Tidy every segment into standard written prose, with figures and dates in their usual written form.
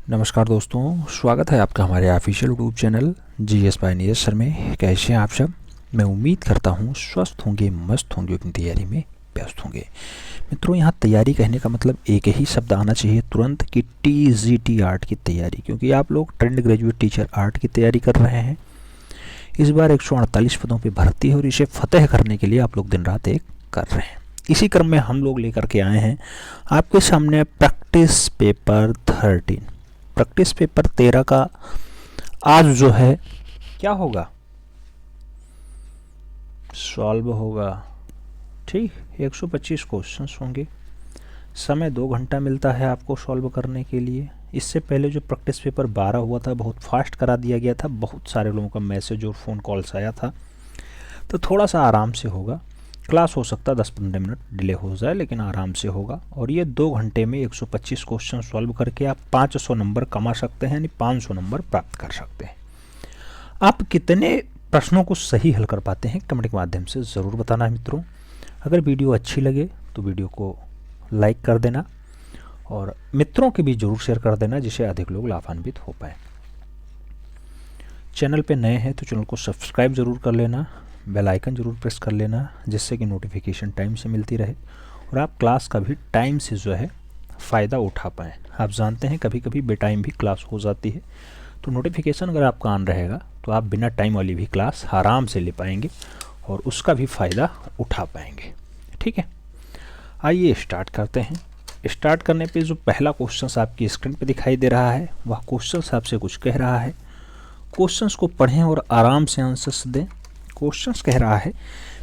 नमस्कार दोस्तों, स्वागत है आपका हमारे official YouTube channel GS Pioneer sir में। कैसे हैं आप सब? मैं उम्मीद करता हूं स्वस्थ होंगे, मस्त होंगे, अपनी तैयारी में व्यस्त होंगे। मित्रों, यहाँ तैयारी कहने का मतलब एक ही शब्द आना चाहिए तुरंत कि टीजीटी आर्ट की तैयारी, क्योंकि आप लोग ट्रेंड ग्रेजुएट टीचर आर्ट की तैयारी कर रहे हैं। इस बार 148 पदों पर भर्ती है और इसे फतेह करने के लिए आप लोग दिन रात एक कर रहे हैं। इसी क्रम में हम लोग लेकर के आए हैं आपके सामने प्रैक्टिस पेपर 13। प्रैक्टिस पेपर 13 का आज जो है क्या होगा, सॉल्व होगा। ठीक, 125 क्वेश्चंस होंगे। समय 2 घंटा मिलता है आपको सॉल्व करने के लिए। इससे पहले जो प्रैक्टिस पेपर 12 हुआ था बहुत फास्ट करा दिया गया था, बहुत सारे लोगों का मैसेज और फ़ोन कॉल्स आया था, तो थोड़ा सा आराम से होगा। क्लास हो सकता है 10-15 मिनट डिले हो जाए, लेकिन आराम से होगा। और ये 2 घंटे में 125 क्वेश्चन सॉल्व करके आप 500 नंबर कमा सकते हैं, यानी 500 नंबर प्राप्त कर सकते हैं। आप कितने प्रश्नों को सही हल कर पाते हैं कमेंट के माध्यम से ज़रूर बताना है मित्रों। अगर वीडियो अच्छी लगे तो वीडियो को लाइक कर देना और मित्रों के भी जरूर शेयर कर देना, जिससे अधिक लोग लाभान्वित हो पाए। चैनल पे नए हैं तो चैनल को सब्सक्राइब ज़रूर कर लेना, बेल आइकन जरूर प्रेस कर लेना, जिससे कि नोटिफिकेशन टाइम से मिलती रहे और आप क्लास का भी टाइम से जो है फ़ायदा उठा पाएँ। आप जानते हैं कभी कभी बेटाइम भी क्लास हो जाती है, तो नोटिफिकेशन अगर आपका ऑन रहेगा तो आप बिना टाइम वाली भी क्लास आराम से ले पाएंगे और उसका भी फ़ायदा उठा पाएंगे। ठीक है, आइए स्टार्ट करते हैं। स्टार्ट करने पे जो पहला क्वेश्चन आपकी स्क्रीन पे दिखाई दे रहा है वह क्वेश्चन आपसे कुछ कह रहा है। क्वेश्चंस को पढ़ें और आराम से आंसर्स दें। क्वेश्चंस कह रहा है,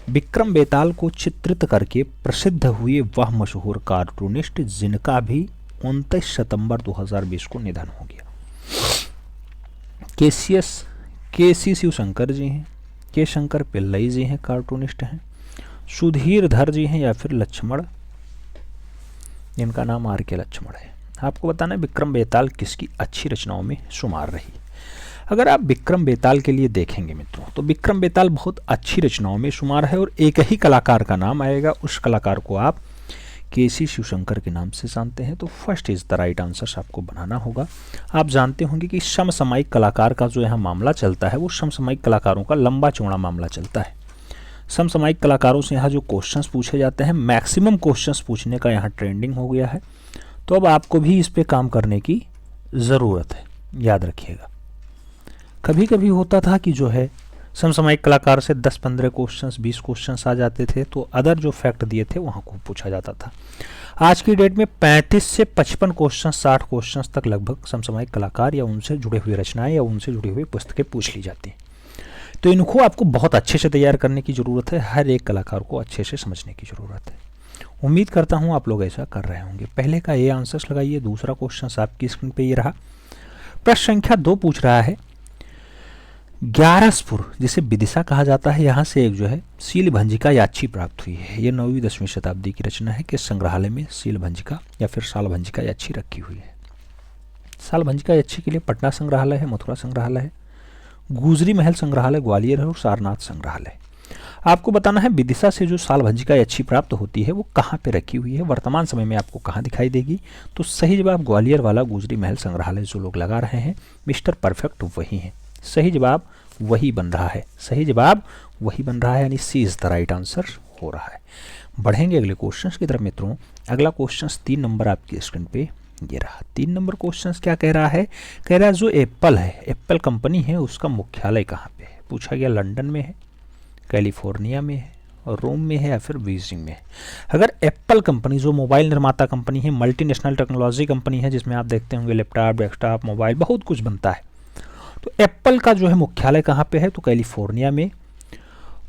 विक्रम बेताल को चित्रित करके प्रसिद्ध हुए वह मशहूर कार्टूनिस्ट जिनका भी 29 सितंबर 2020 को निधन हो गया। केसी शिवशंकर जी हैं, के शंकर पिल्लई जी हैं, कार्टूनिस्ट हैं, सुधीर धर जी हैं, या फिर लक्ष्मण, जिनका नाम आर के लक्ष्मण है। आपको बताना है विक्रम बेताल किसकी अच्छी रचनाओं में शुमार रही। अगर आप विक्रम बेताल के लिए देखेंगे मित्रों, तो विक्रम बेताल बहुत अच्छी रचनाओं में शुमार है और एक ही कलाकार का नाम आएगा। उस कलाकार को आप केसी शिवशंकर के नाम से जानते हैं। तो first is the right answer आपको बनाना होगा। आप जानते होंगे कि समसामयिक कलाकार का जो यहाँ मामला चलता है वो समसामयिक कलाकारों का लंबा चौड़ा मामला चलता है। समसामयिक कलाकारों से यहाँ जो क्वेश्चंस पूछे जाते हैं, मैक्सिमम क्वेश्चंस पूछने का यहाँ ट्रेंडिंग हो गया है। तो अब आपको भी इस पर काम करने की ज़रूरत है, याद रखिएगा। कभी कभी होता था कि जो है समसामयिक कलाकार से 10-15 क्वेश्चंस, 20 क्वेश्चंस आ जाते थे, तो अदर जो फैक्ट दिए थे वहाँ को पूछा जाता था। आज की डेट में 35 से 55 क्वेश्चंस, 60 क्वेश्चंस तक लगभग समसामयिक कलाकार या उनसे जुड़े हुए रचनाएं या उनसे जुड़ी हुई पुस्तकें पूछ ली जाती हैं। तो इनको आपको बहुत अच्छे से तैयार करने की ज़रूरत है, हर एक कलाकार को अच्छे से समझने की ज़रूरत है। उम्मीद करता हूँ आप लोग ऐसा कर रहे होंगे। पहले का ये आंसर्स लगाइए। दूसरा क्वेश्चन आपकी स्क्रीन पर ये रहा। प्रश्न संख्या 2 पूछ रहा है, ग्यारसपुर जिसे विदिशा कहा जाता है, यहाँ से एक जो है सीलभंजिका याची प्राप्त हुई है। ये 9वीं-10वीं शताब्दी की रचना है कि संग्रहालय में सीलभंजिका या फिर सालभंजिका याची रखी हुई है। सालभंजिका याची के लिए पटना संग्रहालय है, मथुरा संग्रहालय है, गुजरी महल संग्रहालय ग्वालियर है और सारनाथ संग्रहालय। आपको बताना है विदिशा से जो सालभंजिका याची प्राप्त होती है वो कहाँ पे रखी हुई है, वर्तमान समय में आपको कहाँ दिखाई देगी। तो सही जवाब ग्वालियर वाला गुजरी महल संग्रहालय जो लोग लगा रहे हैं, मिस्टर परफेक्ट वही है। सही जवाब वही बन रहा है, सही जवाब वही बन रहा है, यानी सी इज द राइट आंसर हो रहा है। बढ़ेंगे अगले क्वेश्चंस की तरफ मित्रों। अगला क्वेश्चंस 3 नंबर आपकी स्क्रीन पे ये रहा। 3 नंबर क्वेश्चंस क्या कह रहा है? कह रहा है जो एप्पल है, एप्पल कंपनी है, उसका मुख्यालय कहाँ पे है। पूछा गया लंदन में है, कैलिफोर्निया में है, और रोम में है, या फिर बीजिंग में है। अगर एप्पल कंपनी जो मोबाइल निर्माता कंपनी है, मल्टीनेशनल टेक्नोलॉजी कंपनी है, जिसमें आप देखते होंगे लैपटॉप, डेस्कटॉप, मोबाइल बहुत कुछ बनता है, तो एप्पल का जो है मुख्यालय कहाँ पे है? तो कैलिफोर्निया में,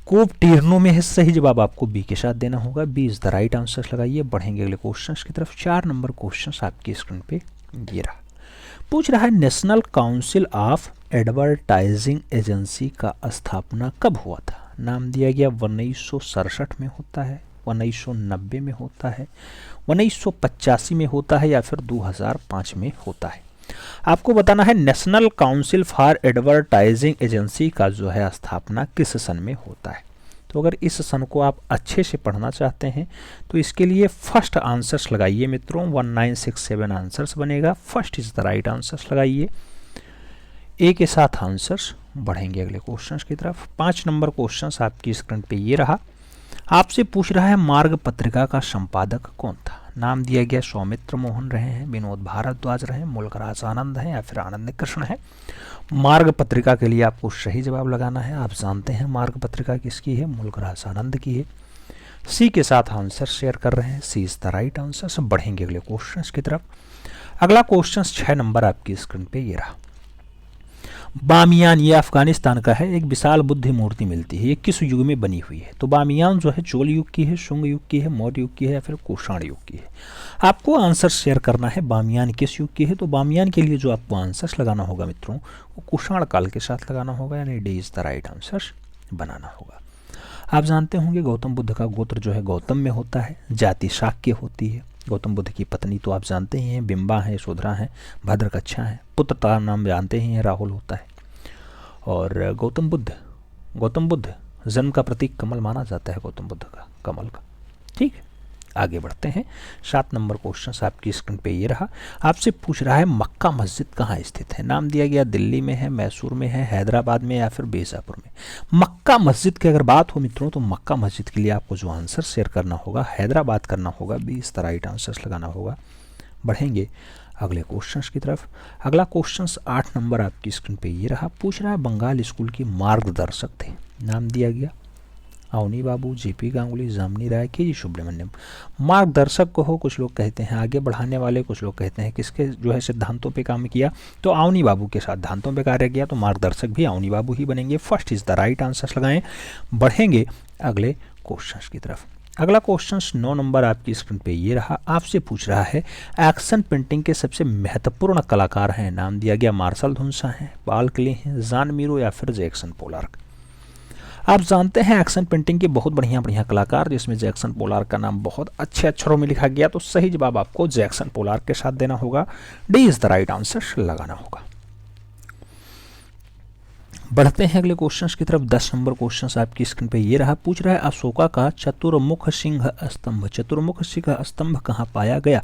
कोपटीर्नो में है। सही जवाब आपको बी के साथ देना होगा। B is the right answer लगाइए। बढ़ेंगे अगले क्वेश्चंस की तरफ। 4 नंबर क्वेश्चंस आपकी स्क्रीन पे ये रहा। पूछ रहा है national council of advertising agency का स्थापना कब हुआ था। नाम दिया गया 1967 में होता है, 1990 में होता है, 1985 में होता है, या फिर 2005 में होता है। आपको बताना है national council for advertising agency का जो है स्थापना किस सन में होता है। तो अगर इस सन को आप अच्छे से पढ़ना चाहते हैं तो इसके लिए फर्स्ट आंसर्स लगाइए मित्रों। 1967 आंसर्स बनेगा। First is the right answers लगाइए। ए के साथ आंसर्स बढ़ेंगे अगले क्वेश्चंस की तरफ। 5 नंबर क्वेश्चंस आपकी स्क्रीन पे ये रहा। आपसे पूछ रहा है मार्ग पत्रिका का संपादक कौन था। नाम दिया गया सौमित्र मोहन रहे हैं, विनोद भारद्वाज रहे हैं, मुल्कराज आनंद हैं या फिर आनंद कृष्ण है। मार्ग पत्रिका के लिए आपको सही जवाब लगाना है। आप जानते हैं मार्ग पत्रिका किसकी है, मुल्कराज आनंद की है। सी के साथ आंसर शेयर कर रहे हैं। सी इज द राइट आंसर। बढ़ेंगे अगले क्वेश्चंस की तरफ। अगला क्वेश्चन 6 नंबर आपकी स्क्रीन पे ये रहा। बामियान, ये अफगानिस्तान का है, एक विशाल बुद्ध मूर्ति मिलती है। ये किस युग में बनी हुई है। तो बामियान जो है चोल युग की है, शुंग युग की है, मौर्य युग की है या फिर कुषाण युग की है। आपको आंसर शेयर करना है बामियान किस युग की है। तो बामियान के लिए जो आपको आंसर्स लगाना होगा मित्रों वो कुषाण काल के साथ लगाना होगा, यानी D is the right answer बनाना होगा। आप जानते होंगे गौतम बुद्ध का गोत्र जो है गौतम में होता है, जाति शाक्य होती है। गौतम बुद्ध की पत्नी तो आप जानते ही हैं बिंबा है, शोधरा है, भद्रकच्छा है। पुत्र का नाम जानते ही हैं राहुल होता है। और गौतम बुद्ध जन्म का प्रतीक कमल माना जाता है, गौतम बुद्ध का कमल का। ठीक है, आगे बढ़ते हैं। 7 नंबर क्वेश्चन आपकी स्क्रीन पे ये रहा। आपसे पूछ रहा है मक्का मस्जिद कहाँ स्थित है। नाम दिया गया दिल्ली में है, मैसूर में है, हैदराबाद में या फिर बीजापुर में। मक्का मस्जिद की अगर बात हो मित्रों तो मक्का मस्जिद के लिए आपको जो आंसर शेयर करना होगा हैदराबाद करना होगा, 20 द राइट आंसर लगाना होगा। बढ़ेंगे अगले क्वेश्चंस की तरफ। अगला क्वेश्चंस 8 नंबर आपकी स्क्रीन पे ये रहा। पूछ रहा है बंगाल स्कूल के मार्गदर्शक थे। नाम दिया गया अवनी बाबू, जेपी गांगुली, जामनी राय, के जी सुब्रमण्यम। मार्गदर्शक को हो कुछ लोग कहते हैं आगे बढ़ाने वाले, कुछ लोग कहते हैं किसके जो है सिद्धांतों पे काम किया। तो अवनी बाबू के सिद्धांतों पे कार्य किया, तो मार्गदर्शक भी अवनी बाबू ही बनेंगे। First is the right answer लगाएं। बढ़ेंगे अगले क्वेश्चन की तरफ। अगला क्वेश्चन 9 नंबर आपकी स्क्रीन पे ये रहा। आपसे पूछ रहा है एक्शन पेंटिंग के सबसे महत्वपूर्ण कलाकार हैं। नाम दिया गया मार्शल धुनसा हैं, पाल क्ले हैं, जान मीरो या फिर जैक्सन पोलार्क। आप जानते हैं एक्शन पेंटिंग के बहुत बढ़िया कलाकार, जिसमें जैक्सन पोलार्क का नाम बहुत अच्छे अक्षरों में लिखा गया। तो सही जवाब आपको जैक्सन पोलार्क के साथ देना होगा, D is the right answer लगाना होगा। बढ़ते हैं अगले क्वेश्चंस की तरफ। 10 नंबर क्वेश्चंस आपकी स्क्रीन पे ये रहा। पूछ रहा है अशोका का चतुर्मुख सिंह स्तंभ। चतुर्मुख सिंह स्तंभ कहाँ पाया गया।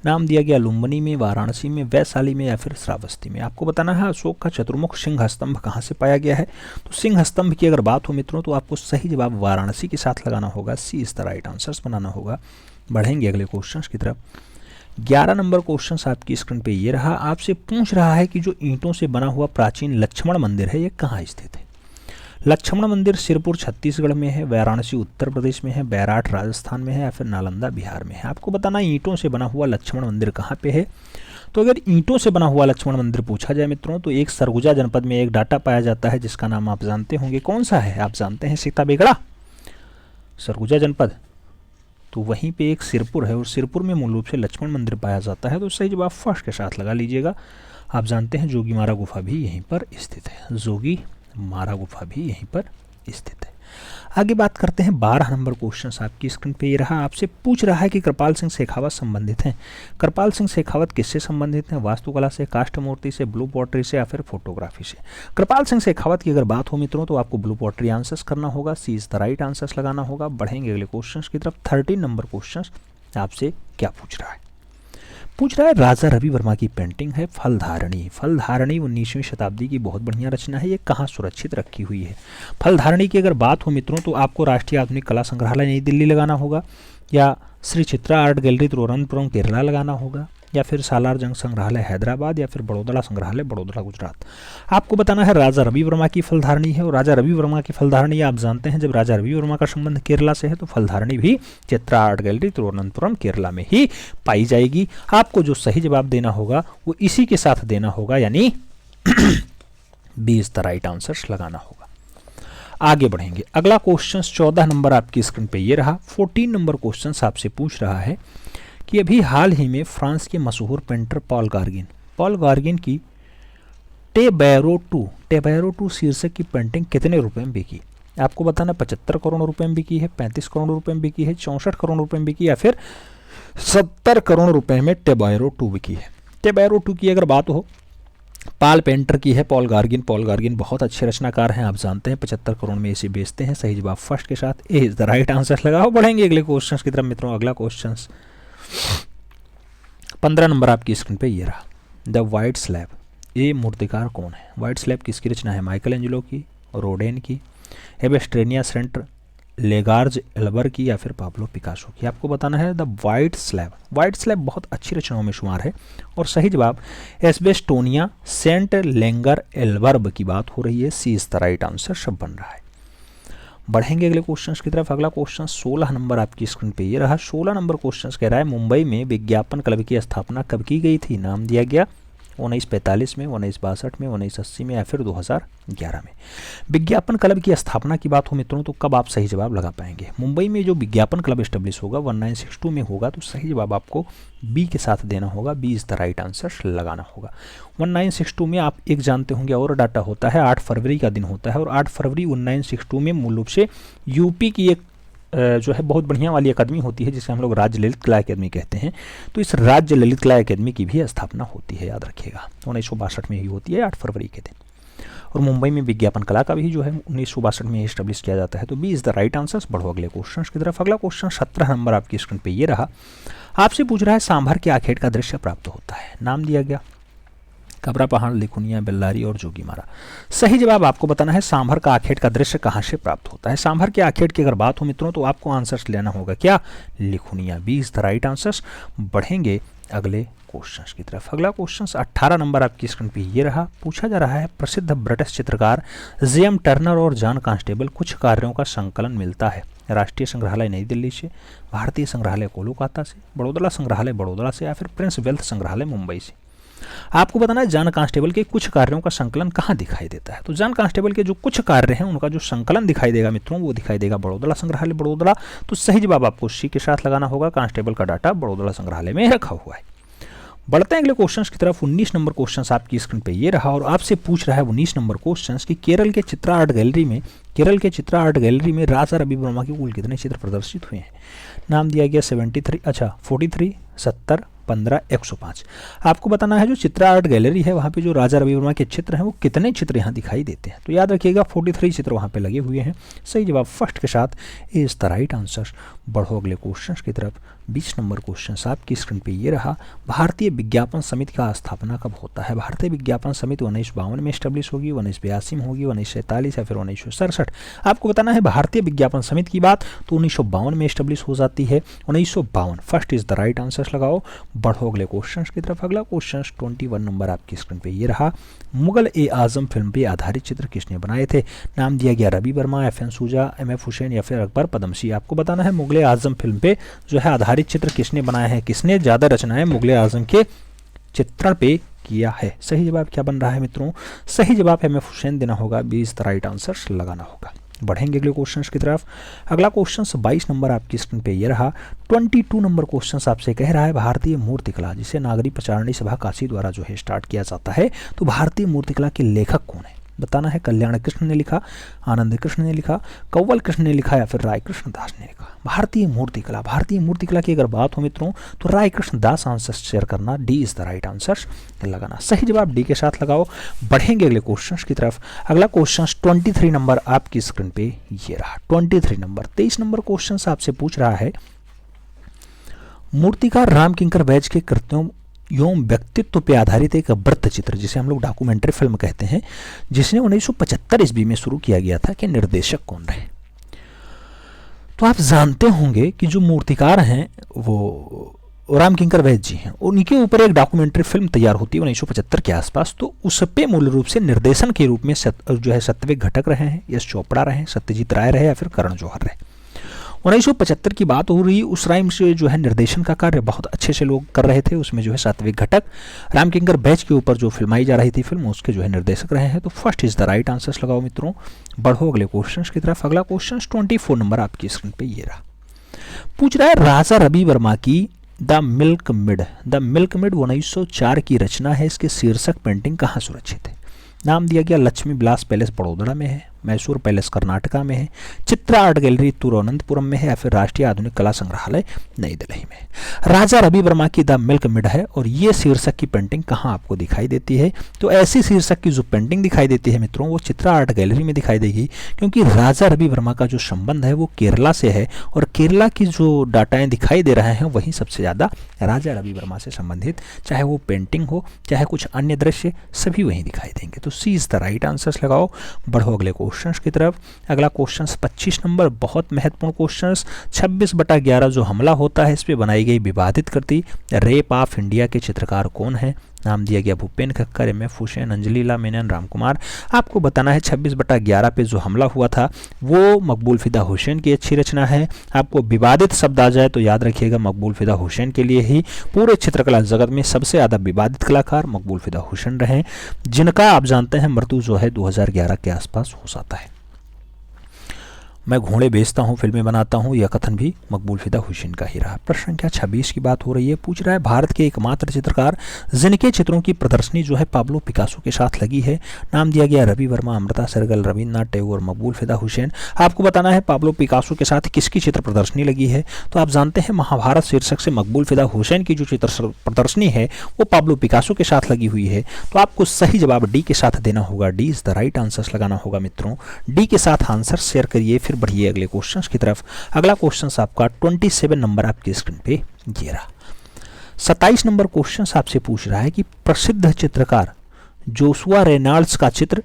नाम दिया गया लुम्बिनी में, वाराणसी में, वैशाली में या फिर श्रावस्ती में। आपको बताना है अशोक का चतुर्मुख सिंह स्तंभ कहाँ से पाया गया है। तो सिंह स्तंभ की अगर बात हो मित्रों तो आपको सही जवाब वाराणसी के साथ लगाना होगा, सी इज द राइट आंसर्स बनाना होगा। बढ़ेंगे अगले क्वेश्चंस की तरफ। 11 नंबर क्वेश्चन आपकी स्क्रीन पे ये रहा। आपसे पूछ रहा है कि जो ईंटों से बना हुआ प्राचीन लक्ष्मण मंदिर है ये कहाँ स्थित है। लक्ष्मण मंदिर सिरपुर छत्तीसगढ़ में है, वाराणसी उत्तर प्रदेश में है, बैराठ राजस्थान में है या फिर नालंदा बिहार में है। आपको बताना ईंटों से बना हुआ लक्ष्मण मंदिर कहाँ पे है। तो अगर ईंटों से बना हुआ लक्ष्मण मंदिर पूछा जाए मित्रों तो एक सरगुजा जनपद में एक डाटा पाया जाता है जिसका नाम आप जानते होंगे। कौन सा है आप जानते हैं। सीताबेगड़ा, सरगुजा जनपद। तो वहीं पे एक सिरपुर है और सिरपुर में मूल रूप से लक्ष्मण मंदिर पाया जाता है। तो सही जवाब फर्स्ट के साथ लगा लीजिएगा। आप जानते हैं जोगी मारा गुफा भी यहीं पर स्थित है, जोगी मारा गुफा भी यहीं पर स्थित है। आगे बात करते हैं 12 नंबर क्वेश्चन आपकी स्क्रीन पे ये रहा। आपसे पूछ रहा है कि कृपाल सिंह शेखावत संबंधित हैं। कृपाल सिंह शेखावत किससे संबंधित हैं। वास्तुकला से, काष्ठ मूर्ति से, ब्लू पॉटरी से या फिर फोटोग्राफी से। कृपाल सिंह शेखावत की अगर बात हो मित्रों तो आपको ब्लू पॉटरी आंसर्स करना होगा, सी इज द राइट आंसर्स लगाना होगा। बढ़ेंगे अगले क्वेश्चन की तरफ। 13 नंबर क्वेश्चन आपसे क्या पूछ रहा है। पूछ रहा है राजा रवि वर्मा की पेंटिंग है फलधारणी। फलधारणी 19वीं शताब्दी की बहुत बढ़िया रचना है। ये कहाँ सुरक्षित रखी हुई है। फलधारणी की अगर बात हो मित्रों तो आपको राष्ट्रीय आधुनिक कला संग्रहालय नई दिल्ली लगाना होगा, या श्री चित्रा आर्ट गैलरी तिरुवनंतपुरम केरला लगाना होगा, या फिर सालार जंग संग्रहालय हैदराबाद, या फिर बड़ौदा संग्रहालय बड़ौदा गुजरात। आपको बताना है राजा रवि वर्मा की फलधारणी है। और राजा रवि वर्मा की फलधारणी आप जानते हैं जब राजा रवि वर्मा का संबंध केरला से है तो फलधारणी भी चित्रा आर्ट गैलरी तिरुवनंतपुरम केरला में ही पाई जाएगी। आपको जो सही जवाब देना होगा वो इसी के साथ देना होगा, यानी 20 द राइट आंसर्स लगाना होगा। आगे बढ़ेंगे। अगला क्वेश्चन 14 नंबर आपकी स्क्रीन पे ये रहा। 14 नंबर क्वेश्चन आपसे पूछ रहा है कि अभी हाल ही में फ्रांस के मशहूर पेंटर पॉल गार्गिन की टेबैरो टू शीर्षक की पेंटिंग कितने रुपए में बिकी। आपको बताना 75 करोड़ रुपए में बिकी है, 35 करोड़ रुपए में बिकी है, 64 करोड़ रुपए में बिकी या फिर 70 करोड़ रुपए में टेबैरो 2 बिकी है। टेबैरो 2 की अगर बात हो पाल पेंटर की है पॉल गार्गिन। पॉल गार्गिन बहुत अच्छे रचनाकार हैं, आप जानते हैं, 75 करोड़ में इसे बेचते हैं। सही जवाब फर्स्ट के साथ ए इज द राइट आंसर लगाओ। बढ़ेंगे अगले क्वेश्चन की तरफ मित्रों। अगला क्वेश्चन 15 नंबर आपकी स्क्रीन पे ये रहा। द वाइट स्लैब, ये मूर्तिकार कौन है? वाइट स्लैब किसकी रचना है? माइकल एंजेलो की, रोडेन की, एबेस्ट्रेनिया सेंटर, लेगार्ज एल्बर की, या फिर पाब्लो पिकासो की? आपको बताना है the white slab. White slab बहुत अच्छी रचनाओं में शुमार है और सही जवाब एस्बेस्टोनिया सेंट लेंगर एल्बर्ब की बात हो रही है। सी इज द राइट आंसर सब बन रहा है। बढ़ेंगे अगले क्वेश्चन की तरफ। अगला क्वेश्चन 16 नंबर आपकी स्क्रीन पे ये रहा। 16 नंबर क्वेश्चन कह रहा है मुंबई में विज्ञापन क्लब की स्थापना कब की गई थी? नाम दिया गया 1945 में, 1962 में, 1980 में, या फिर 2011 में। विज्ञापन क्लब की स्थापना की बात हो मित्रों तो कब आप सही जवाब लगा पाएंगे? मुंबई में जो विज्ञापन क्लब एस्टेब्लिश होगा 1962 में होगा, तो सही जवाब आपको बी के साथ देना होगा। B is the right answer लगाना होगा। 1962 में आप एक जानते होंगे और डाटा होता है, 8 फरवरी का दिन होता है, और 8 फरवरी 1962 में मूल रूप से यूपी की एक जो है बहुत बढ़िया वाली अकादमी होती है जिसे हम लोग राज्य ललित कला अकादमी कहते हैं। तो इस राज्य ललित कला अकादमी की भी स्थापना होती है, याद रखिएगा। 1962 में ही होती है 8 फरवरी के दिन। और मुंबई में विज्ञापन कला का भी जो है 1962 में इस्टेब्लिश किया जाता है। तो B is the right answer. बढ़ो अगले क्वेश्चन की तरफ। अगला क्वेश्चन 17 नंबर आपकी स्क्रीन पे ये रहा। आपसे पूछ रहा है सांभर के आखेट का दृश्य प्राप्त होता है। नाम दिया गया कबरा पहाड़, लिखुनिया, बेल्लारी और जोगीमारा। सही जवाब आपको बताना है सांभर का आखेट का दृश्य कहाँ से प्राप्त होता है। सांभर के आखेट की अगर बात हो मित्रों तो आपको आंसर्स लेना होगा क्या? लिखुनिया। B is the right answer. बढ़ेंगे अगले क्वेश्चन की तरफ। अगला क्वेश्चन 18 नंबर आपकी स्क्रीन पे ये रहा। पूछा जा रहा है प्रसिद्ध ब्रिटिश चित्रकार जेएम टर्नर और जॉन कांस्टेबल कुछ कार्यों का संकलन मिलता है। राष्ट्रीय संग्रहालय नई दिल्ली से, भारतीय संग्रहालय कोलकाता से, बड़ौदा संग्रहालय बड़ौदा से, या फिर प्रिंस वेल्थ संग्रहालय मुंबई से। आपको बताना है जॉन कांस्टेबल के कुछ कार्यों का संकलन कहाँ दिखाई देता है। तो जॉन कांस्टेबल के जो कुछ कार्य हैं उनका जो संकलन दिखाई देगा मित्रों वो दिखाई देगा बड़ौदा संग्रहालय बड़ौदा। तो सही जवाब आपको सी के साथ लगाना होगा। कांस्टेबल का डाटा बड़ौदा संग्रहालय में रखा हुआ है। बढ़ते हैं अगले क्वेश्चन की तरफ। 19 नंबर क्वेश्चन आपकी स्क्रीन पे ये रहा और आपसे पूछ रहा है 19 नंबर क्वेश्चन कि केरल के चित्रा आर्ट गैलरी में राजा रवि वर्मा के कुल कितने चित्र प्रदर्शित हुए हैं। नाम दिया गया 43, 70, 15, 105। आपको बताना है जो चित्रा आर्ट गैलरी है वहाँ पे जो राजा रवि वर्मा के चित्र हैं वो कितने चित्र यहाँ दिखाई देते हैं। तो याद रखिएगा 43 चित्र वहाँ पे लगे हुए हैं। सही जवाब फर्स्ट के साथ इज द राइट आंसर। बढ़ो अगले क्वेश्चन की तरफ। 20 नंबर क्वेश्चन आपकी स्क्रीन पे ये रहा। भारतीय विज्ञापन समिति का स्थापना कब होता है। भारतीय विज्ञापन समिति 1952 में स्टैब्लिश होगी, 1982 में होगी, 1947 या फिर 1967। आपको बताना है भारतीय विज्ञापन समिति की बात तो 1952 में स्टैब्लिश हो जाती है। 1952 first is the right answer लगाओ। बढ़ो अगले क्वेश्चन की तरफ। अगला क्वेश्चन 21 नंबर आपकी स्क्रीन पे ये रहा। मुगल ए आजम फिल्म पे आधारित चित्र किसने बनाए थे। नाम दिया गया रवि वर्मा, FN सूजा, MF हुसैन या फिर अकबर पदमसी। आपको बताना है मुगल ए आजम फिल्म पे जो है आधारित चित्र किसने बनाया है, किसने ज्यादा रचनाएं मुगल ए आजम के चित्रण पे किया है। सही जवाब क्या बन रहा है मित्रों? सही जवाब MF हुसैन देना होगा। 20 द राइट आंसर लगाना होगा। बढ़ेंगे अगले क्वेश्चन की तरफ। अगला क्वेश्चन 22 नंबर आपकी स्क्रीन पे ये रहा। 22 नंबर क्वेश्चन आपसे कह रहा है भारतीय मूर्तिकला जिसे नागरी प्रचारणी सभा काशी द्वारा जो है स्टार्ट किया जाता है तो भारतीय मूर्तिकला के लेखक कौन है। बताना है कल्याण कृष्ण ने लिखा, आनंद कृष्ण ने लिखा, कंवल कृष्ण ने लिखा या फिर राय कृष्ण दास ने लिखा। भारतीय मूर्तिकला की अगर बात हो मित्रों तो राय कृष्ण दास आंसर शेयर करना। D is the right answer लगाना। सही जवाब डी के साथ लगाओ। बढ़ेंगे अगले क्वेश्चन की तरफ। अगला क्वेश्चन 23 नंबर आपकी स्क्रीन पे ये रहा। 23 नंबर 23 नंबर क्वेश्चन आपसे पूछ रहा है मूर्तिकार राम किंकर बैज के कृत्यों एवं व्यक्तित्व पे आधारित एक वृत्त चित्र जिसे हम लोग डॉक्यूमेंट्री फिल्म कहते हैं जिसने 1975 ईस्वी में शुरू किया गया था कि निर्देशक कौन रहे। तो आप जानते होंगे कि जो मूर्तिकार हैं वो राम किंकर बैज जी हैं, उनके ऊपर एक डॉक्यूमेंट्री फिल्म तैयार होती है 1975 के आसपास। तो उस पे मूल रूप से निर्देशन के रूप में जो है सत्यविक घटक रहे हैं, यश चोपड़ा रहे, सत्यजीत राय रहे या फिर करण जौहर रहे। 1975 की बात हो रही, उस टाइम से जो है निर्देशन का कार्य बहुत अच्छे से लोग कर रहे थे। उसमें जो है सात्विक घटक राम किंकर बैज के ऊपर जो फिल्माई जा रही थी फिल्म उसके जो है निर्देशक रहे हैं। तो first is the right answer लगाओ मित्रों। बढ़ो अगले क्वेश्चन की तरफ। अगला क्वेश्चन 24 नंबर आपकी स्क्रीन पे ये रहा। पूछ रहा है राजा रवि वर्मा की द मिल्क मिड 1904 की रचना है। इसके शीर्षक पेंटिंग कहाँ सुरक्षित है। नाम दिया गया लक्ष्मी विलास पैलेस बड़ौदा में है, मैसूर पैलेस कर्नाटका में है, चित्रा आर्ट गैलरी तिरुवनंतपुरम में है, या फिर राष्ट्रीय आधुनिक कला संग्रहालय नई दिल्ली में। राजा रवि वर्मा की द मिल्क मिड है, और ये शीर्षक की पेंटिंग कहाँ आपको दिखाई देती है? तो ऐसी शीर्षक की जो पेंटिंग दिखाई देती है मित्रों, वो चित्रा आर्ट गैलरी में दिखाई देगी, क्योंकि राजा रवि वर्मा का जो संबंध है वो केरला से है, और केरला की जो डाटाएं दिखाई दे रहे हैं वहीं सबसे ज़्यादा राजा रवि वर्मा से संबंधित, चाहे वो पेंटिंग हो चाहे कुछ अन्य दृश्य, सभी वहीं दिखाई देंगे। तो सी इज द राइट आंसर्स लगाओ। बढ़ो अगले क्वेश्चन की तरफ। अगला क्वेश्चन 25 नंबर, बहुत महत्वपूर्ण क्वेश्चन। 26/11 जो हमला होता है, इस पर बनाई गई विवादित कृति रेप ऑफ इंडिया के चित्रकार कौन है? नाम दिया गया भूपेन खक्कर, एम.एफ. हुसैन, अंजलिला मेनन, राम कुमार। आपको बताना है 26/11 पे जो हमला हुआ था वो मकबूल फिदा हुसैन की अच्छी रचना है। आपको विवादित शब्द आ जाए तो याद रखिएगा मकबूल फिदा हुसैन के लिए ही पूरे चित्रकला जगत में सबसे ज़्यादा विवादित कलाकार मकबूल फिदा हुसैन रहे, जिनका आप जानते हैं मृत्यु जो है 2011 के आसपास हो जाता है। मैं घोड़े बेचता हूँ, फिल्में बनाता हूँ, यह कथन भी मकबूल फिदा हुसैन का ही रहा। प्रश्न संख्या 26 की बात हो रही है। पूछ रहा है भारत के एकमात्र चित्रकार जिनके चित्रों की प्रदर्शनी जो है पाब्लो पिकासो के साथ लगी है। नाम दिया गया रवि वर्मा, अमृता सरगल, रविन्द्रनाथ टैगोर, मकबूल फिदा हुसैन। आपको बताना है पाब्लो पिकासो के साथ किसकी चित्र प्रदर्शनी लगी है? तो आप जानते हैं महाभारत शीर्षक से मकबूल फिदा हुसैन की जो चित्र प्रदर्शनी है वो पाब्लो पिकासो के साथ लगी हुई है। तो आपको सही जवाब डी के साथ देना होगा। D is the right answer लगाना होगा मित्रों। डी के साथ आंसर शेयर करिए, फिर बढ़िए अगले क्वेश्चन की तरफ। अगला क्वेश्चन आपका 27 नंबर आपकी स्क्रीन पे ये रहा। 27 नंबर क्वेश्चन आपसे पूछ रहा है कि प्रसिद्ध चित्रकार जोशुआ रेनॉल्ड्स का चित्र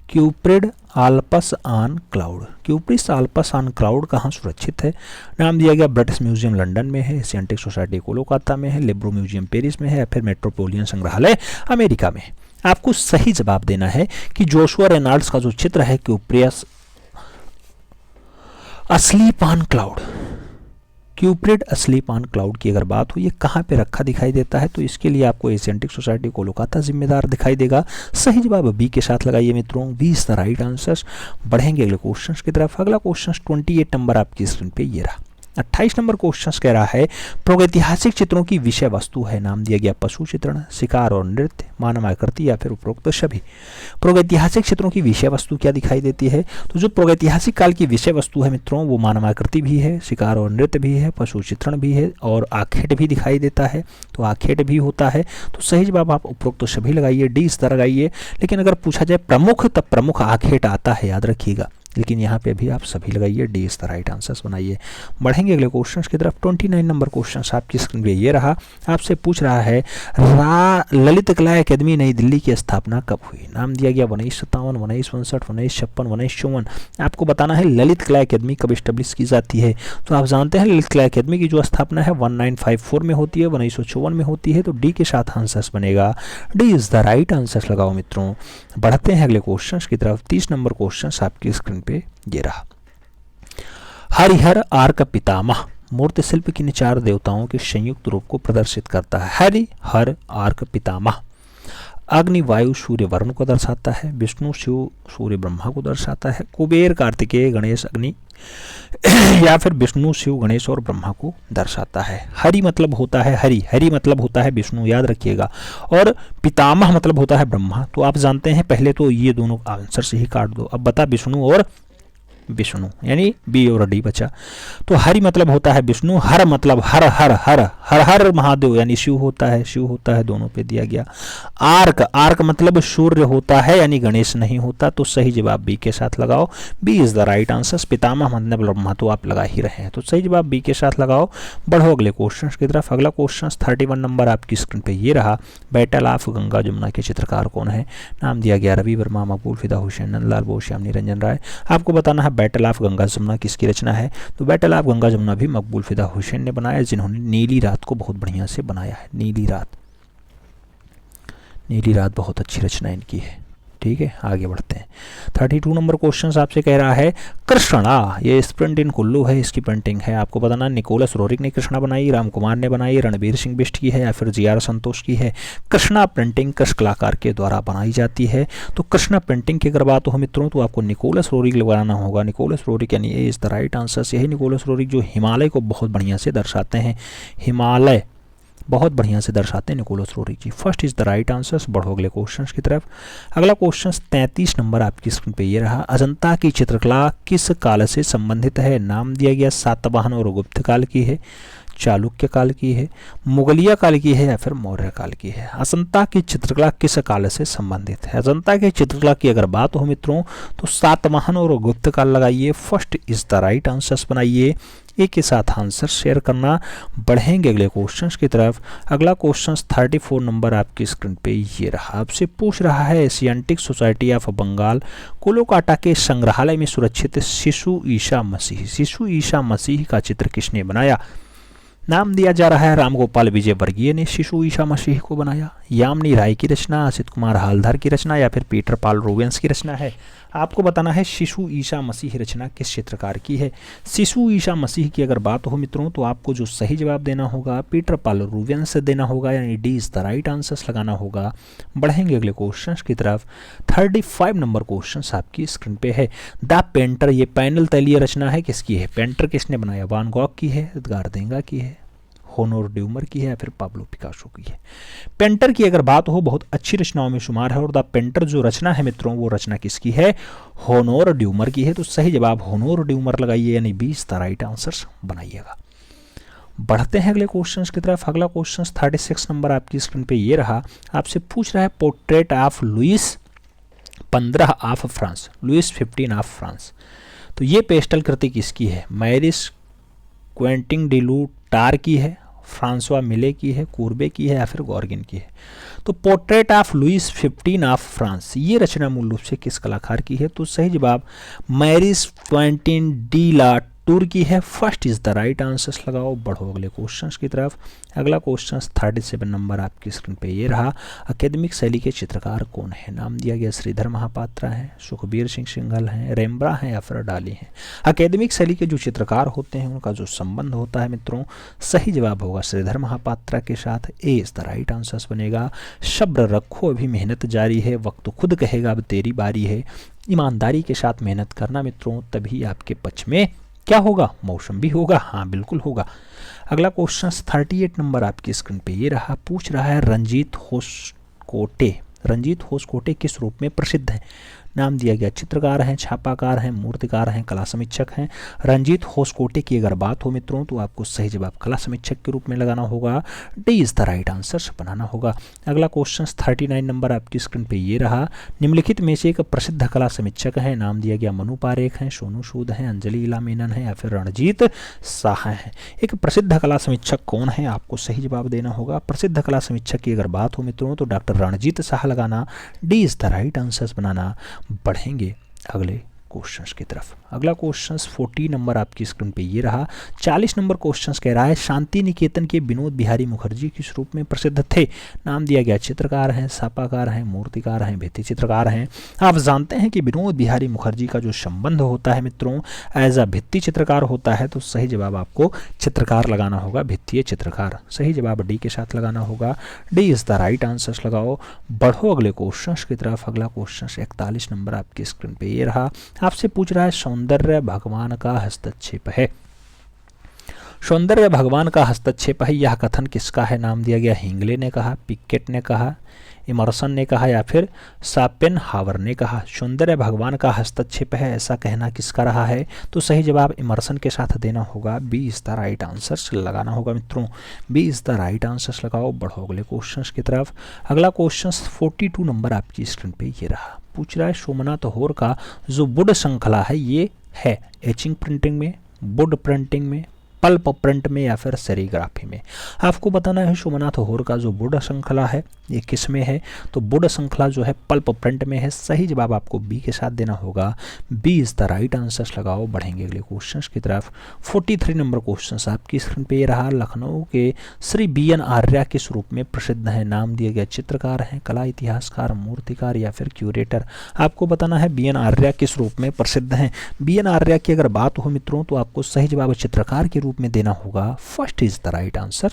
Cupid Alps on cloud, Cupid Alps on cloud कहाँ सुरक्षित है? नाम दिया गया ब्रिटिश म्यूजियम लंदन में है, एशियाटिक सोसाइटी कोलकाता में है, लिब्रो म्यूजियम पेरिस में है, या फिर मेट्रोपोलिटन संग्रहालय अमेरिका में। आपको सही जवाब देना है कि जोशुआ रेनॉल्ड्स का जो चित्र है Cupid asleep on cloud, Cupid asleep on cloud की अगर बात हो, ये कहाँ पे रखा दिखाई देता है? तो इसके लिए आपको एशियाटिक सोसाइटी कोलकाता जिम्मेदार दिखाई देगा। सही जवाब बी के साथ लगाइए मित्रों। B is the right answer. बढ़ेंगे अगले क्वेश्चन की तरफ। अगला क्वेश्चन 28 नंबर आपकी स्क्रीन पे ये रहा। 28 नंबर क्वेश्चन कह रहा है प्रागैतिहासिक चित्रों की विषय वस्तु है। नाम दिया गया पशु चित्रण, शिकार और नृत्य, मानव आकृति, या फिर उपरोक्त सभी। प्रागैतिहासिक चित्रों की विषय वस्तु क्या दिखाई देती है? तो जो प्रागैतिहासिक काल की विषय वस्तु है मित्रों वो मानव आकृति भी है, शिकार और नृत्य भी है, पशु चित्रण भी है, और आखेट भी दिखाई देता है। तो आखेट भी होता है। तो सही जवाब आप उपरोक्त सभी लगाइए, डी इस तरह लगाइए। लेकिन अगर पूछा जाए प्रमुख, तब प्रमुख आखेट आता है, याद रखिएगा। लेकिन यहाँ पे भी आप सभी लगाइए, D is the right answers बनाइए। बढ़ेंगे अगले क्वेश्चन की तरफ। 29 नंबर क्वेश्चन आपकी स्क्रीन पे ये रहा। आपसे पूछ रहा है ललित कला अकादमी नई दिल्ली की स्थापना कब हुई? नाम दिया गया 1957, 1959, 1956, 1954। आपको बताना है ललित कला अकादमी कब स्टेब्लिश की जाती है। तो आप जानते हैं ललित कला अकादमी की जो स्थापना है 1954 में होती है, 1954 में होती है। तो डी के साथ आंसर्स बनेगा। D is the right answer लगाओ मित्रों। बढ़ते हैं अगले क्वेश्चन की तरफ। 30 नंबर क्वेश्चन आपकी स्क्रीन पे ये रहा। हरिहर आर्क पितामह मूर्ति शिल्प किन 4 देवताओं के संयुक्त रूप को प्रदर्शित करता है? हरिहर आर्क पितामह अग्नि, वायु, सूर्य, वरुण को दर्शाता है। विष्णु, शिव, सूर्य, ब्रह्मा को दर्शाता है। कुबेर, कार्तिकेय, गणेश, अग्नि, या फिर विष्णु, शिव, गणेश और ब्रह्मा को दर्शाता है। हरि मतलब होता है हरि, हरि मतलब होता है विष्णु, याद रखिएगा। और पितामह मतलब होता है ब्रह्मा। तो आप जानते हैं पहले तो ये दोनों आंसर से ही काट दो। अब बता विष्णु और विष्णु, यानी बी और डी बचा। तो हरि मतलब होता है विष्णु, हर मतलब हर हर हर हर हर महादेव यानी शिव होता है, शिव होता है, दोनों पे दिया गया। आर्क, आर्क मतलब सूर्य होता है यानी गणेश नहीं होता। तो सही जवाब बी के साथ लगाओ। B is the right answer. पितामह मतलब ब्रह्मा तो आप लगा ही रहे हैं। तो सही जवाब बी के साथ लगाओ। बढ़ो अगले क्वेश्चन की तरफ। अगला क्वेश्चन 31 नंबर आपकी स्क्रीन पे ये रहा। बैटल ऑफ गंगा जमुना के चित्रकार कौन है? नाम दिया गया रवि वर्मा, मकबूल फिदा हुसैन, नंदलाल बोस, श्याम निरंजन राय। आपको बताना है बैटल ऑफ गंगा जमुना किसकी रचना है? तो बैटल ऑफ गंगा जमुना भी मकबूल फिदा हुसैन ने बनाया, जिन्होंने नीली रात को बहुत बढ़िया से बनाया है। नीली रात, नीली रात बहुत अच्छी रचना इनकी है। ठीक है, आगे बढ़ते हैं। 32 नंबर क्वेश्चन आपसे कह रहा है कृष्णा, ये स्प्रिंट इन कुल्लू है, इसकी पेंटिंग है। आपको बताना निकोलस रोरिक ने कृष्णा बनाई, राम कुमार ने बनाई, रणबीर सिंह बिष्ट की है, या फिर जी आर संतोष की है। कृष्णा पेंटिंग किस कलाकार के द्वारा बनाई जाती है? तो कृष्णा पेंटिंग की अगर बात हो मित्रों तो आपको निकोलस रोरिक लगाना होगा। निकोलस रोरिक यानी ए इज द राइट आंसर। यही निकोलस रोरिक जो हिमालय को बहुत बढ़िया से दर्शाते हैं। हिमालय बहुत बढ़िया से दर्शाते हैं Nicholas Roerich ji. First is the right answer. बढ़ो अगले क्वेश्चन की तरफ। अगला क्वेश्चन 33 नंबर आपकी स्क्रीन पे ये रहा। अजंता की चित्रकला किस काल से संबंधित है? नाम दिया गया सातवाहन और गुप्त काल की है, चालुक्य काल की है, मुगलिया काल की है या फिर मौर्य काल की है। अजंता की चित्रकला किस काल से संबंधित है? अजंता की चित्रकला की अगर बात हो मित्रों तो सातवाहन और गुप्त काल लगाइए। First is the right answer बनाइए। एक के साथ आंसर शेयर करना। बढ़ेंगे अगले क्वेश्चन की तरफ। अगला क्वेश्चन 34 नंबर आपकी स्क्रीन पे ये रहा। आपसे पूछ रहा है Asiatic Society of Bengal Kolkata के संग्रहालय में सुरक्षित शिशु ईसा मसीह, शिशु ईसा मसीह का चित्र किसने बनाया? नाम दिया जा रहा है रामगोपाल विजय वर्गीय ने शिशु ईसा मसीह को बनाया, यामिनी राय की रचना, असित कुमार हालदार की रचना या फिर पीटर पाल रूबेंस की रचना है। आपको बताना है शिशु ईसा मसीह रचना किस चित्रकार की है। शिशु ईसा मसीह की अगर बात हो मित्रों तो आपको जो सही जवाब देना होगा पीटर पाल रूबेंस से देना होगा, यानी D is the right answer लगाना होगा। बढ़ेंगे अगले क्वेश्चन की तरफ। 35 नंबर क्वेश्चन आपकी स्क्रीन पे है। द पेंटर, ये पैनल तैलीय रचना है किसकी है? पेंटर किसने बनाया? वान गॉग की है, एडगार देंगा की है, होनोर ड्यूमर की है या फिर पाब्लो पिकासो की है। पेंटर की अगर बात हो बहुत अच्छी रचनाओं में शुमार है और द पेंटर जो रचना है मित्रों वो रचना किसकी है? होनोर ड्यूमर की है। तो सही जवाब होनोर ड्यूमर लगाइए, यानी 20 द राइट आंसर बनाइएगा। बढ़ते हैं अगले क्वेश्चन की तरफ। अगला क्वेश्चन 36 नंबर आपकी स्क्रीन पे ये रहा। आपसे पूछ रहा है portrait of Louis 15 of France, Louis 15 of France. तो ये पेस्टल कृति किसकी है? मैरिस क्वेंटिन डिलू टार की है, फ्रांसवा मिले की है, कूर्बे की है या फिर गॉर्गिन की है। तो portrait of Louis 15 of France ये रचना मूल रूप से किस कलाकार की है? तो सही जवाब मैरिस क्वेंटिन डी ला टूर की है। First is the right answer लगाओ। बढ़ो अगले क्वेश्चन की तरफ। अगला क्वेश्चन 37 नंबर आपकी स्क्रीन पे ये रहा। अकेदमिक शैली के चित्रकार कौन है? नाम दिया गया श्रीधर महापात्रा है, सुखबीर सिंह सिंघल हैं, रेम्ब्रा हैं या फिर डाली हैं। अकेदमिक शैली के जो चित्रकार होते हैं उनका जो संबंध होता है मित्रों, सही जवाब होगा श्रीधर महापात्रा के साथ। ए इज द राइट आंसर बनेगा। सब्र रखो अभी मेहनत जारी है, वक्त खुद कहेगा अब तेरी बारी है। ईमानदारी के साथ मेहनत करना मित्रों, तभी आपके पक्ष में क्या होगा? मौसम भी होगा। हाँ बिल्कुल होगा। अगला क्वेश्चन 38 नंबर आपकी स्क्रीन पे ये रहा। पूछ रहा है रंजीत होसकोटे, रंजीत होसकोटे किस रूप में प्रसिद्ध है? नाम दिया गया चित्रकार हैं, छापाकार हैं, मूर्तिकार हैं, कला समीक्षक हैं। रंजीत होसकोटे की अगर बात हो मित्रों तो आपको सही जवाब कला समीक्षक के रूप में लगाना होगा। D is the right answer बनाना होगा। अगला क्वेश्चन 39 नंबर आपकी स्क्रीन पे ये रहा। निम्नलिखित में से एक प्रसिद्ध कला समीक्षक है। नाम दिया गया मनु पारेख हैं, सोनू सूद हैं, अंजलि इला मेनन है या फिर रणजीत शाह हैं। एक प्रसिद्ध कला समीक्षक कौन है? आपको सही जवाब देना होगा। प्रसिद्ध कला समीक्षक की अगर बात हो मित्रों तो डॉक्टर रणजीत शाह लगाना। D is the right answer बनाना। बढ़ेंगे अगले क्वेश्चन की तरफ। अगला क्वेश्चन 40 नंबर आपकी स्क्रीन पे ये रहा। 40 नंबर क्वेश्चन कह रहा है शांति निकेतन के विनोद बिहारी मुखर्जी किस रूप में प्रसिद्ध थे? नाम दिया गया चित्रकार हैं, छापाकार हैं, मूर्तिकार हैं, भित्ति चित्रकार हैं। आप जानते हैं कि विनोद बिहारी मुखर्जी का जो संबंध होता है मित्रों एज अ भित्ति चित्रकार होता है। तो सही जवाब आपको चित्रकार लगाना होगा, भित्तीय चित्रकार। सही जवाब डी के साथ लगाना होगा। D is the right answer लगाओ। बढ़ो अगले क्वेश्चन की तरफ। अगला क्वेश्चन 41 नंबर आपकी स्क्रीन पे ये रहा। आपसे पूछ रहा है सौंदर्य भगवान का हस्तक्षेप है। सौंदर्य भगवान का हस्तक्षेप है, यह कथन किसका है? नाम दिया गया हिंगले ने कहा, पिकेट ने कहा, इमर्सन ने कहा या फिर शोपेनहावर ने कहा। सौंदर्य भगवान का हस्तक्षेप है ऐसा कहना किसका रहा है? तो सही जवाब इमर्सन के साथ देना होगा। B is the right answer लगाना होगा मित्रों। B is the right answer लगाओ। बढ़ो अगले क्वेश्चन की तरफ। अगला क्वेश्चन 42 नंबर आपकी स्क्रीन पे ये रहा। पूछ रहा है सोमनाथ होर का जो वुड श्रृंखला है ये है एचिंग प्रिंटिंग में, वुड प्रिंटिंग में, पल्प प्रिंट में या फिर सेरीग्राफी में। आपको बताना है सोमनाथ होर का जो वुड श्रृंखला है ये किस में है? तो वुड श्रृंखला जो है पल्प प्रिंट में है। सही जवाब आपको बी के साथ देना होगा। B is the right answer लगाओ। बढ़ेंगे अगले क्वेश्चन की तरफ। 43 नंबर क्वेश्चन आपकी स्क्रीन पे ये रहा। लखनऊ के श्री BN आर्या किस रूप में प्रसिद्ध है? नाम दिया गया चित्रकार हैं, कला इतिहासकार, मूर्तिकार या फिर क्यूरेटर। आपको बताना है BN आर्या किस रूप में प्रसिद्ध हैं। BN आर्या की अगर बात हो मित्रों तो आपको सही जवाब चित्रकार के रूप में देना होगा। First is the right answer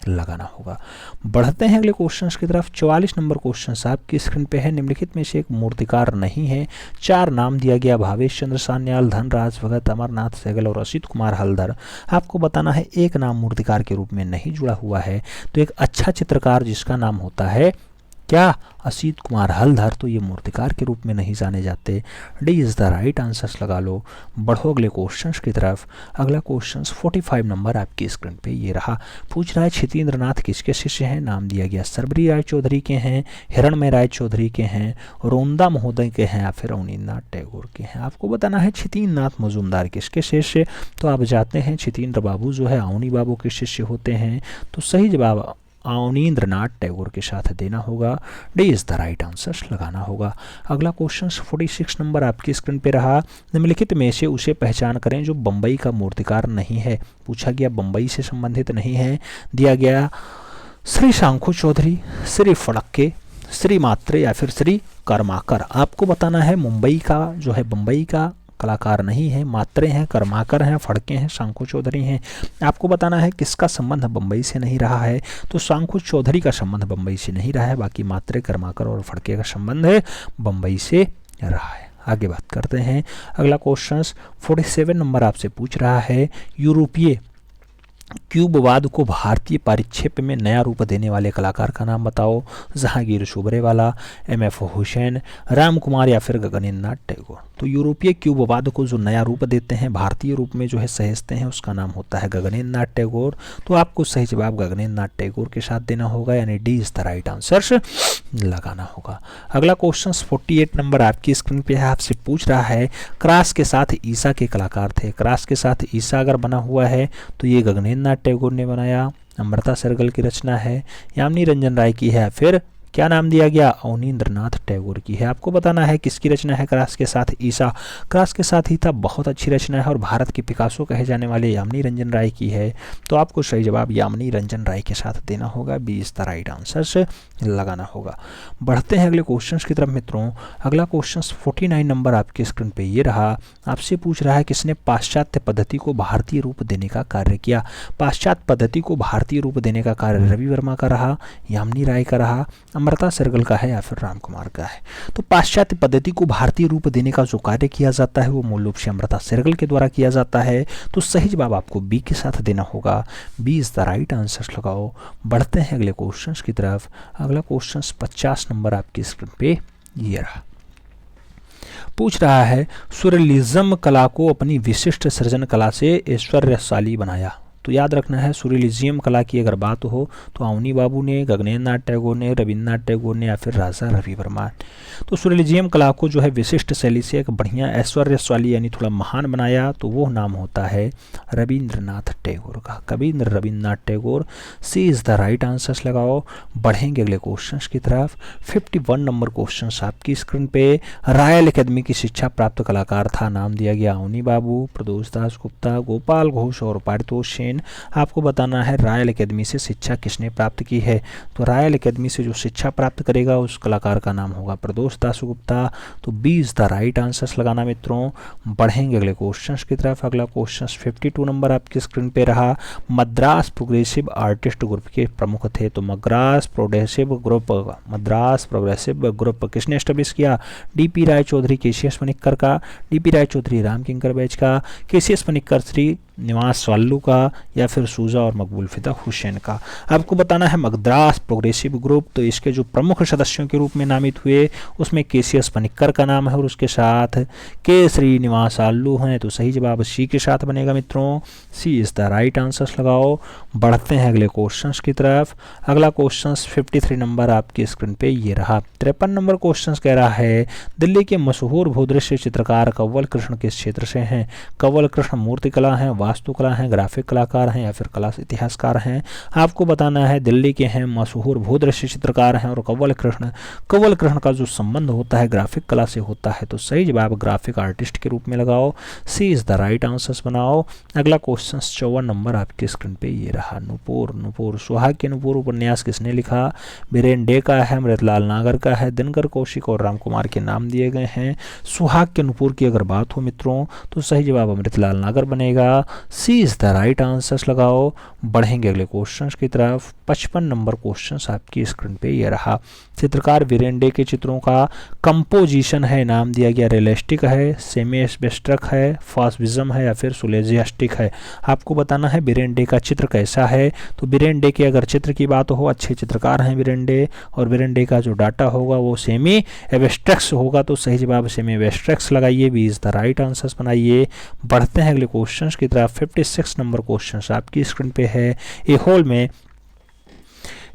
लगाना होगा। बढ़ते हैं अगले क्वेश्चंस की तरफ। 44 नंबर क्वेश्चन आपकी स्क्रीन पे है। निम्नलिखित में से एक मूर्तिकार नहीं है। 4 नाम दिया गया, भावेश चंद्र सान्याल, धनराज भगत, अमरनाथ सहगल और असित कुमार हलधर। आपको बताना है एक नाम मूर्तिकार के रूप में नहीं जुड़ा हुआ है, तो एक अच्छा चित्रकार जिसका नाम होता है क्या, असित कुमार हलधर, तो ये मूर्तिकार के रूप में नहीं जाने जाते। D is the right answers लगा लो। बढ़ो अगले क्वेश्चंस की तरफ। अगला क्वेश्चंस 45 नंबर आपकी स्क्रीन पे ये रहा। पूछ रहा है क्षितेंद्र नाथ किसके शिष्य हैं। नाम दिया गया सरबरी राय चौधरी के हैं, हिरणमय राय चौधरी के हैं, रोंदा महोदय के हैं या फिर अवनींद्रनाथ टैगोर के हैं। आपको बताना है क्षितेंद्र नाथ मजूमदार किसके शिष्य, तो आप जाते हैं क्षितेंद्र बाबू जो है अवनी बाबू के शिष्य होते हैं, तो सही जवाब अवनींद्रनाथ टैगोर के साथ देना होगा। D is the right answers लगाना होगा। अगला क्वेश्चन 46 नंबर आपकी स्क्रीन पे रहा। निम्नलिखित में से उसे पहचान करें जो बम्बई का मूर्तिकार नहीं है। पूछा गया बम्बई से संबंधित नहीं है, दिया गया श्री शंखु चौधरी, श्री फड़क्के, श्री मात्रे या फिर श्री कर्माकर। आपको बताना है मुंबई का जो है बम्बई का कलाकार नहीं है, मात्रे हैं, कर्माकर हैं, फड़के हैं, शंखु चौधरी हैं। आपको बताना है किसका संबंध बम्बई से नहीं रहा है, तो शंखु चौधरी का संबंध बम्बई से नहीं रहा है, बाकी मात्रे, कर्माकर और फड़के का संबंध है बम्बई से रहा है। आगे बात करते हैं। अगला क्वेश्चन 47 नंबर आपसे पूछ रहा है यूरोपीय क्यूबवाद को भारतीय परिप्रेक्ष्य में नया रूप देने वाले कलाकार का नाम बताओ। जहांगीर सुबरेवाला, एम.एफ. हुसैन, राम कुमार या फिर गगनेंद्रनाथ टैगोर। तो यूरोपीय क्यूबवाद को जो नया रूप देते हैं, भारतीय रूप में जो है सहेजते हैं, उसका नाम होता है गगनेंद्रनाथ टैगोर। तो आपको सही जवाब गगनेंद्रनाथ टैगोर के साथ देना होगा, यानी D is the right answers लगाना होगा। अगला क्वेश्चन 48 नंबर आपकी स्क्रीन पे है। आपसे पूछ रहा है क्रास के साथ ईसा के कलाकार थे। क्रास के साथ ईसा अगर बना हुआ है तो ये गगनेंद्रनाथ टैगोर ने बनाया, अमृता सहगल की रचना है, यामिनी रंजन राय की है, फिर क्या नाम दिया गया, अवनींद्रनाथ टैगोर की है। आपको बताना है किसकी रचना है क्रास के साथ ईसा। क्रास के साथ ईसा बहुत अच्छी रचना है और भारत की पिकासो कहे जाने वाले यामिनी रंजन राय की है। तो आपको सही जवाब यामिनी रंजन राय के साथ देना होगा, B is the right answer लगाना होगा। बढ़ते हैं अगले क्वेश्चन की तरफ मित्रों। अगला क्वेश्चन 49 नंबर आपके स्क्रीन पे ये रहा। आपसे पूछ रहा है किसने पाश्चात्य पद्धति को भारतीय रूप देने का कार्य किया। पाश्चात्य पद्धति को भारतीय रूप देने का कार्य रवि वर्मा का रहा, यामिनी राय का रहा, अमृता सहगल का है या फिर राम कुमार का है। तो पाश्चात्य पद्धति को भारतीय रूप देने का जो कार्य किया जाता है वो मूल रूप से अमृता सहगल के द्वारा किया जाता है। तो सही जवाब आपको बी के साथ देना होगा, B is the right answer लगाओ। बढ़ते हैं अगले क्वेश्चन की तरफ। अगला क्वेश्चन 50 नंबर आपकी स्क्रीन पे ये रहा। पूछ रहा है सूर्यलिज्म कला को अपनी विशिष्ट सृजन कला से ऐश्वर्यशाली बनाया। तो याद रखना है सूर्यलिज्म कला की अगर बात हो तो अवनी बाबू ने, गगनेंद्रनाथ टैगोर ने, रविन्द्रनाथ टैगोर ने या फिर राजा रवि वर्मा। तो सूर्यलिज्म कला को जो है विशिष्ट शैली से एक बढ़िया ऐश्वर्यशाली यानी थोड़ा महान बनाया, तो वो नाम होता है रविन्द्रनाथ टैगोर का, कविंद्र रविन्द्रनाथ टैगोर। सी इज द राइट आंसर्स लगाओ। बढ़ेंगे अगले क्वेश्चन की तरफ। 51 नंबर क्वेश्चन आपकी स्क्रीन पे। रॉयल अकेडमी की शिक्षा प्राप्त कलाकार था। नाम दिया गया अवनी बाबू, प्रदोष दास गुप्ता, गोपाल घोष और पारितोष सेन। आपको बताना है रॉयल अकेडमी से शिक्षा किसने प्राप्त की है। तो रॉयल अकेडमी से जो शिक्षा प्राप्त करेगा उस कलाकार का नाम होगा प्रदोष दास गुप्ता। तो B is the right answers लगाना मित्रों। बढ़ेंगे अगले क्वेश्चन की तरफ। अगला क्वेश्चन 52 नंबर आपकी स्क्रीन पे रहा। मद्रास प्रोग्रेसिव आर्टिस्ट ग्रुप के प्रमुख थे। तो मद्रास प्रोग्रेसिव ग्रुप किसने एस्टेब्लिश किया। डीपी राय चौधरी, केसीएस पनिक्कर का, डीपी राय चौधरी राम किंकर बैच का, केसीएस पनिक्कर श्री निवास स्वाल्लू का या फिर सूजा और मकबूल फिदा हुसैन का। आपको बताना है मद्रास प्रोग्रेसिव ग्रुप। तो इसके जो प्रमुख सदस्यों के रूप में नामित हुए उसमें केसीएस पनिक्कर का नाम है और उसके साथ के श्रीनिवास आल्लू हैं। तो सही जवाब सी के साथ बनेगा मित्रों, सी इज द राइट आंसर्स लगाओ। बढ़ते हैं अगले क्वेश्चन की तरफ। अगला क्वेश्चन 53 नंबर आपकी स्क्रीन पे ये रहा। 53 नंबर क्वेश्चन कह रहा है दिल्ली के मशहूर भूदृश्य चित्रकार कंवल कृष्ण किस क्षेत्र से हैं। कंवल कृष्ण मूर्तिकला हैं, वास्तुकला हैं, ग्राफिक कलाकार हैं या फिर कला इतिहासकार हैं। आपको बताना है दिल्ली के हैं, मशहूर भूदृश्य चित्रकार हैं और कंवल कृष्ण का जो संबंध होता है ग्राफिक कला से होता है। तो सही जवाब ग्राफिक आर्टिस्ट के रूप में लगाओ, सी इज द राइट आंसर्स बनाओ। अगला क्वेश्चन 54 नंबर आपकी स्क्रीन पे ये रहा। नुपुर सुहाग के नुपुर उपन्यास किसने लिखा। बीरेन डे का है, अमृतलाल नागर का है, दिनकर कौशिक और राम कुमार के नाम दिए गए हैं। सुहाग के नुपुर की अगर बात हो मित्रों तो सही जवाब अमृतलाल नागर बनेगा। सी इज द राइट आंसर्स लगाओ। बढ़ेंगे अगले क्वेश्चन की तरफ। 55 नंबर क्वेश्चन आपकी स्क्रीन पे ये रहा। चित्रकार वीरेन डे के चित्रों का कंपोजिशन है, नाम दिया गया रियलिस्टिक है, सेमी एब्स्ट्रैक्ट है, फास्विज्म है या फिर सुलेजियास्टिक है। आपको बताना है वीरेन डे का चित्र कैसा है। तो वीरेन डे के अगर चित्र की बात हो, अच्छे चित्रकार हैं वीरेन डे, और वीरेन डे का जो डाटा होगा वो सेमी एब्स्ट्रैक्ट होगा, तो सही जवाब सेमी एब्स्ट्रैक्ट लगाइए, B is the right answers बनाइए। बढ़ते हैं अगले क्वेश्चन की तरफ। 56 नंबर क्वेश्चन आपकी स्क्रीन पे है। ए होल में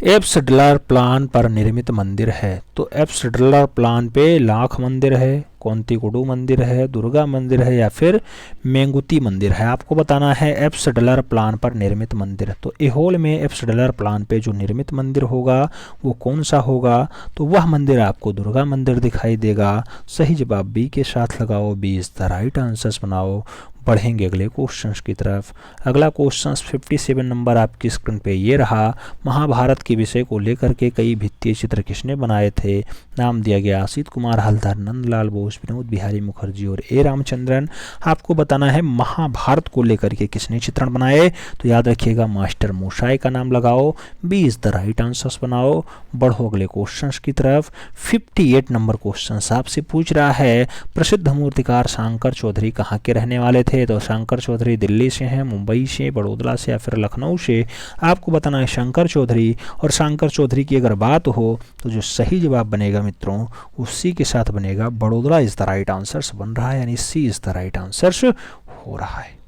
एब्सडलर प्लान पर निर्मित मंदिर है। तो एब्सडलर प्लान पे लाख मंदिर है, कोंतीकुडू मंदिर है, दुर्गा मंदिर है या फिर मेंगुती मंदिर है। आपको बताना है एब्सडलर प्लान पर निर्मित मंदिर। तो एहोल में एब्सडलर प्लान पे जो निर्मित मंदिर होगा वो कौन सा होगा। तो वह मंदिर आपको दुर्गा मंदिर दिखाई देगा। सही जवाब बी के साथ लगाओ, B is the right answers बनाओ। बढ़ेंगे अगले क्वेश्चन की तरफ। अगला क्वेश्चन 57 नंबर आपकी स्क्रीन पे ये रहा। महाभारत के विषय को लेकर के कई भित्तीय चित्र किसने बनाए थे। नाम दिया गया असित कुमार हल्दर, नंदलाल बोस, विनोद बिहारी मुखर्जी और ए रामचंद्रन। आपको बताना है महाभारत को लेकर के किसने चित्रण बनाए। तो याद रखिएगा मास्टर मोशाई का नाम लगाओ, B is the right answers बनाओ। बढ़ो अगले क्वेश्चन की तरफ। 58 नंबर क्वेश्चन आपसे पूछ रहा है प्रसिद्ध मूर्तिकार शंकर चौधरी कहाँ के रहने वाले थे। तो शंकर चौधरी दिल्ली से हैं, मुंबई से, बड़ौदा से या फिर लखनऊ से। आपको बताना है शंकर चौधरी, और शंकर चौधरी की अगर बात हो तो जो सही जवाब बनेगा मित्रों उसी के साथ बनेगा Baroda is the right answers बन रहा है, यानी सी इज द राइट आंसर्स हो रहा है।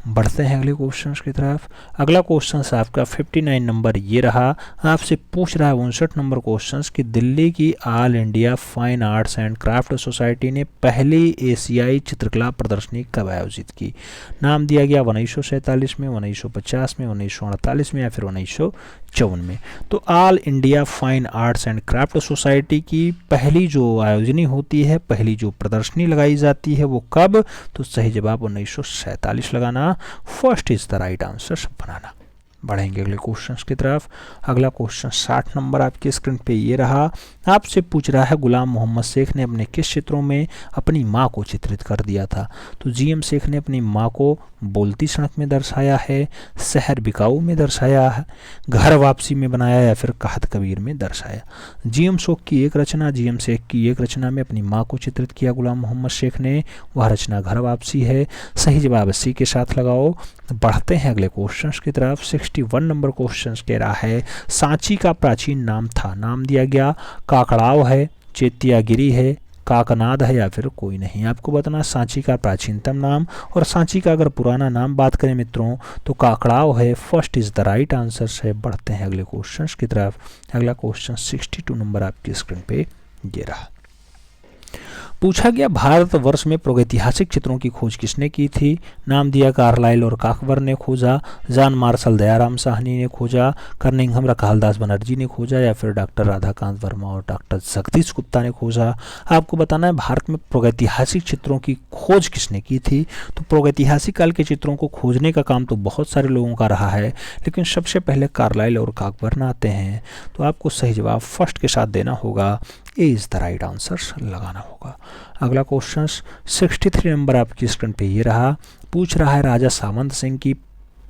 बढ़ते हैं अगले क्वेश्चन की तरफ। अगला क्वेश्चन आपका 59 नंबर ये रहा। आपसे पूछ रहा है 59 नंबर क्वेश्चन कि दिल्ली की all India fine arts and craft society ने पहली एशियाई चित्रकला प्रदर्शनी कब आयोजित की। नाम दिया गया 1947 में, 1950 में, 1948 में या फिर 1954 में। तो all India fine arts and craft society की पहली जो आयोजनी होती है, पहली जो प्रदर्शनी लगाई जाती है वो कब। तो सही जवाब 1947 लगाना, first is the right answer बनाना। बढ़ेंगे अगले क्वेश्चन की तरफ। अगला क्वेश्चन 60 नंबर आपकी स्क्रीन पे ये रहा। आपसे पूछ रहा है गुलाम मोहम्मद शेख ने अपने किस चित्रों में अपनी माँ को चित्रित कर दिया था। तो जीएम शेख ने अपनी माँ को बोलती सड़क में दर्शाया है, शहर बिकाऊ में दर्शाया है, घर वापसी में बनाया या फिर कहत कबीर में दर्शाया। जीएम शेख की एक रचना, जीएम शेख की एक रचना में अपनी माँ को चित्रित किया गुलाम मोहम्मद शेख ने, वह रचना घर वापसी है। सही जवाब सी के साथ लगाओ। बढ़ते हैं अगले क्वेश्चन की तरफ। 61 नंबर क्वेश्चन कह रहा है सांची का प्राचीन नाम था। नाम दिया गया काकड़ाव है, चेतियागिरी है, काकनाद है या फिर कोई नहीं। आपको बताना सांची का प्राचीनतम नाम, और सांची का अगर पुराना नाम बात करें मित्रों तो काकड़ाव है, first is the right answer है। बढ़ते हैं अगले क्वेश्चन की तरफ। अगला क्वेश्चन 62 नंबर आपकी स्क्रीन पे ये रहा। पूछा गया भारतवर्ष में प्रागैतिहासिक चित्रों की खोज किसने की थी। नाम दिया कार्लाइल और काकबर ने खोजा, जॉन मार्शल दयाराम साहनी ने खोजा, कर्निंघम रखालदास बनर्जी ने खोजा या फिर डॉक्टर राधाकांत वर्मा और डॉक्टर जगदीश गुप्ता ने खोजा। आपको बताना है भारत में प्रागैतिहासिक चित्रों की खोज किसने की थी। तो प्रागैतिहासिक काल के चित्रों को खोजने का काम तो बहुत सारे लोगों का रहा है, लेकिन सबसे पहले कार्लाइल और काकबर आते हैं। तो आपको सही जवाब फर्स्ट के साथ देना होगा, ए इज द राइट आंसर लगाना होगा। अगला क्वेश्चन 63 नंबर आपकी स्क्रीन पे ये रहा। पूछ रहा है राजा सावंत सिंह की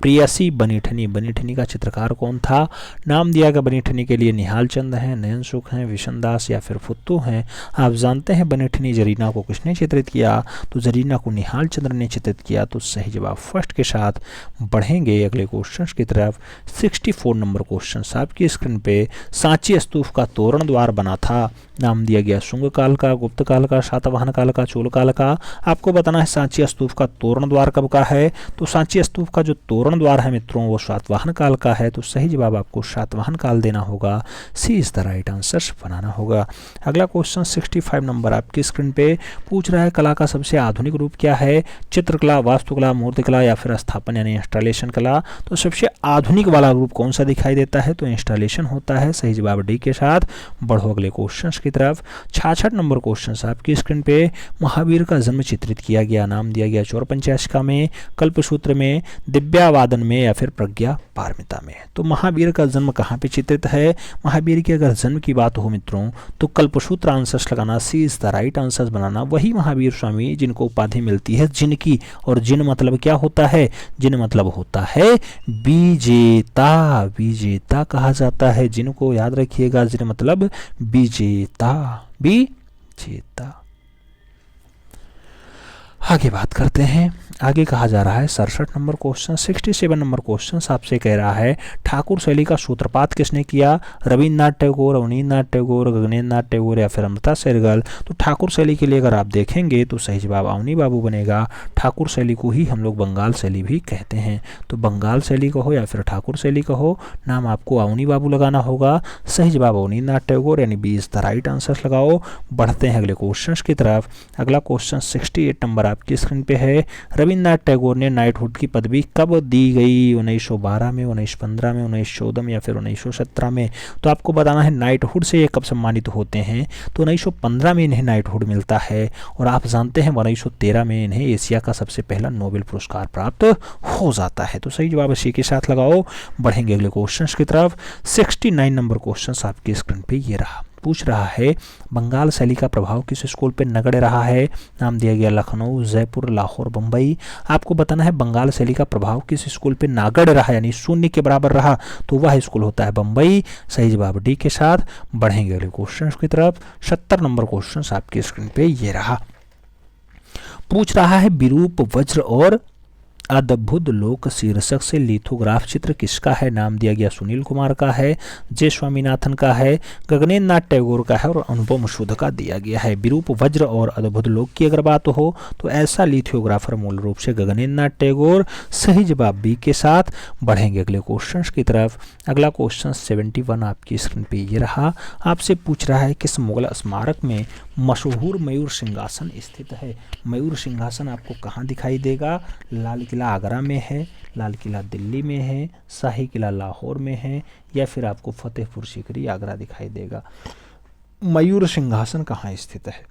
प्रियसी बनीठनी, बनीठनी का चित्रकार कौन था। नाम दिया गया बनीठनी के लिए निहाल चंद हैं, नयन सुख हैं, विशन दास या फिर फुत्तू हैं। आप जानते हैं बनीठनी जरीना को किसने चित्रित किया। तो जरीना को निहाल चंद्र ने चित्रित किया। तो सही जवाब फर्स्ट के साथ। बढ़ेंगे अगले क्वेश्चन की तरफ। 64 नंबर क्वेश्चन आपकी स्क्रीन पे। सांची स्तूप का तोरण द्वार बना था। नाम दिया गया शुंग काल का, गुप्त काल का, सातवाहन काल का, चोल काल का। आपको बताना है सांची स्तूप का तोरण द्वार कब का है। तो सांची स्तूप का जो तोरण द्वार है मित्रों वो सातवाहन काल का है। तो सही जवाब आपको सातवाहन काल देना होगा, सी इज द राइट आंसर बनाना होगा। अगला क्वेश्चन 65 नंबर आपकी स्क्रीन पे। पूछ रहा है कला का सबसे आधुनिक रूप क्या है। चित्रकला, वास्तुकला, मूर्तिकला या फिर स्थापन यानी इंस्टॉलेशन कला। तो सबसे आधुनिक वाला रूप कौन सा दिखाई देता है। तो इंस्टॉलेशन होता है। सही जवाब डी के साथ। बढ़ो अगले क्वेश्चन की तरफ। 66 नंबर क्वेश्चन आपकी स्क्रीन पे। महावीर का जन्म चित्रित किया गया। नाम दिया गया चौर पंचाशिका में, कल्पसूत्र में, दिव्या वादन में या फिर प्रज्ञा पारमिता में। तो महावीर का जन्म कहाँ पे चित्रित है? महावीर की अगर जन्म की बात हो मित्रों तो कल्पसूत्र आंसर्स लगाना, सी इज द राइट आंसर्स बनाना। वही महावीर स्वामी जिनको उपाधि मिलती है जिनकी, और जिन मतलब क्या होता है? जिन मतलब होता है विजेता, विजेता कहा जाता है जिनको, याद रखिएगा, जिन मतलब विजेता, विजेता। आगे बात करते हैं। आगे कहा जा रहा है 67 नंबर क्वेश्चन, 67 नंबर क्वेश्चन आपसे कह रहा है ठाकुर शैली का सूत्रपात किसने किया? रविन्द्रनाथ टैगोर, अवनींद्रनाथ टैगोर, गगनेंद्रनाथ टैगोर या फिर अमृता शेरगिल। तो ठाकुर शैली के लिए अगर आप देखेंगे तो सही जवाब अवनी बाबू बनेगा। ठाकुर शैली को ही हम लोग बंगाल शैली भी कहते हैं। तो बंगाल शैली कहो या फिर ठाकुर शैली कहो, नाम आपको अवनी बाबू लगाना होगा। सही जवाब अवनींद्रनाथ टैगोर यानी B is the right answer लगाओ। बढ़ते हैं अगले क्वेश्चन की तरफ। अगला क्वेश्चन 68 नंबर आपकी स्क्रीन पे है। रविन्द्रनाथ टैगोर ने नाइटहुड की पदवी कब दी गई? 1912 में, 1915 में, 1914 में या फिर 1917 में? तो आपको बताना है नाइटहुड से ये कब सम्मानित होते हैं। तो 1915 में इन्हें नाइटहुड मिलता है, और आप जानते हैं 1913 में इन्हें एशिया का सबसे पहला नोबेल पुरस्कार प्राप्त हो जाता है। तो सही जवाब इसी के साथ लगाओ। बढ़ेंगे अगले क्वेश्चन की तरफ। 69 नंबर क्वेश्चन आपकी स्क्रीन पे ये रहा। पूछ रहा है बंगाल शैली का प्रभाव किस स्कूल पे नगण्य रहा है? नाम दिया गया लखनऊ, जयपुर, लाहौर, बम्बई। आपको बताना है बंगाल शैली का प्रभाव किस स्कूल पे नगण्य रहा यानी शून्य के बराबर रहा, तो वह स्कूल होता है बम्बई। सही जवाब डी के साथ। बढ़ेंगे अगले क्वेश्चन की तरफ। 70 नंबर क्वेश्चन आपकी स्क्रीन पे ये रहा। पूछ रहा है विरूप, वज्र और अद्भुत लोक शीर्षक से लिथोग्राफ चित्र किसका है? नाम दिया गया सुनील कुमार का है, जे स्वामीनाथन का है, गगनेंद्रनाथ टैगोर का है और अनुपम सुध का दिया गया है। विरूप, वज्र और अद्भुत लोक की अगर बात हो तो ऐसा लिथोग्राफर मूल रूप से गगनेंद्रनाथ टैगोर। सही जवाब बी के साथ। बढ़ेंगे अगले क्वेश्चन की तरफ। अगला क्वेश्चन 71 आपकी स्क्रीन पे ये रहा। आपसे पूछ रहा है किस मुगल स्मारक में मशहूर मयूर सिंहासन स्थित है? मयूर सिंहासन आपको कहाँ दिखाई देगा? लाल किला आगरा में है, लाल किला दिल्ली में है, शाही किला लाहौर में है या फिर आपको फतेहपुर सीकरी आगरा दिखाई देगा। मयूर सिंहासन कहाँ स्थित है?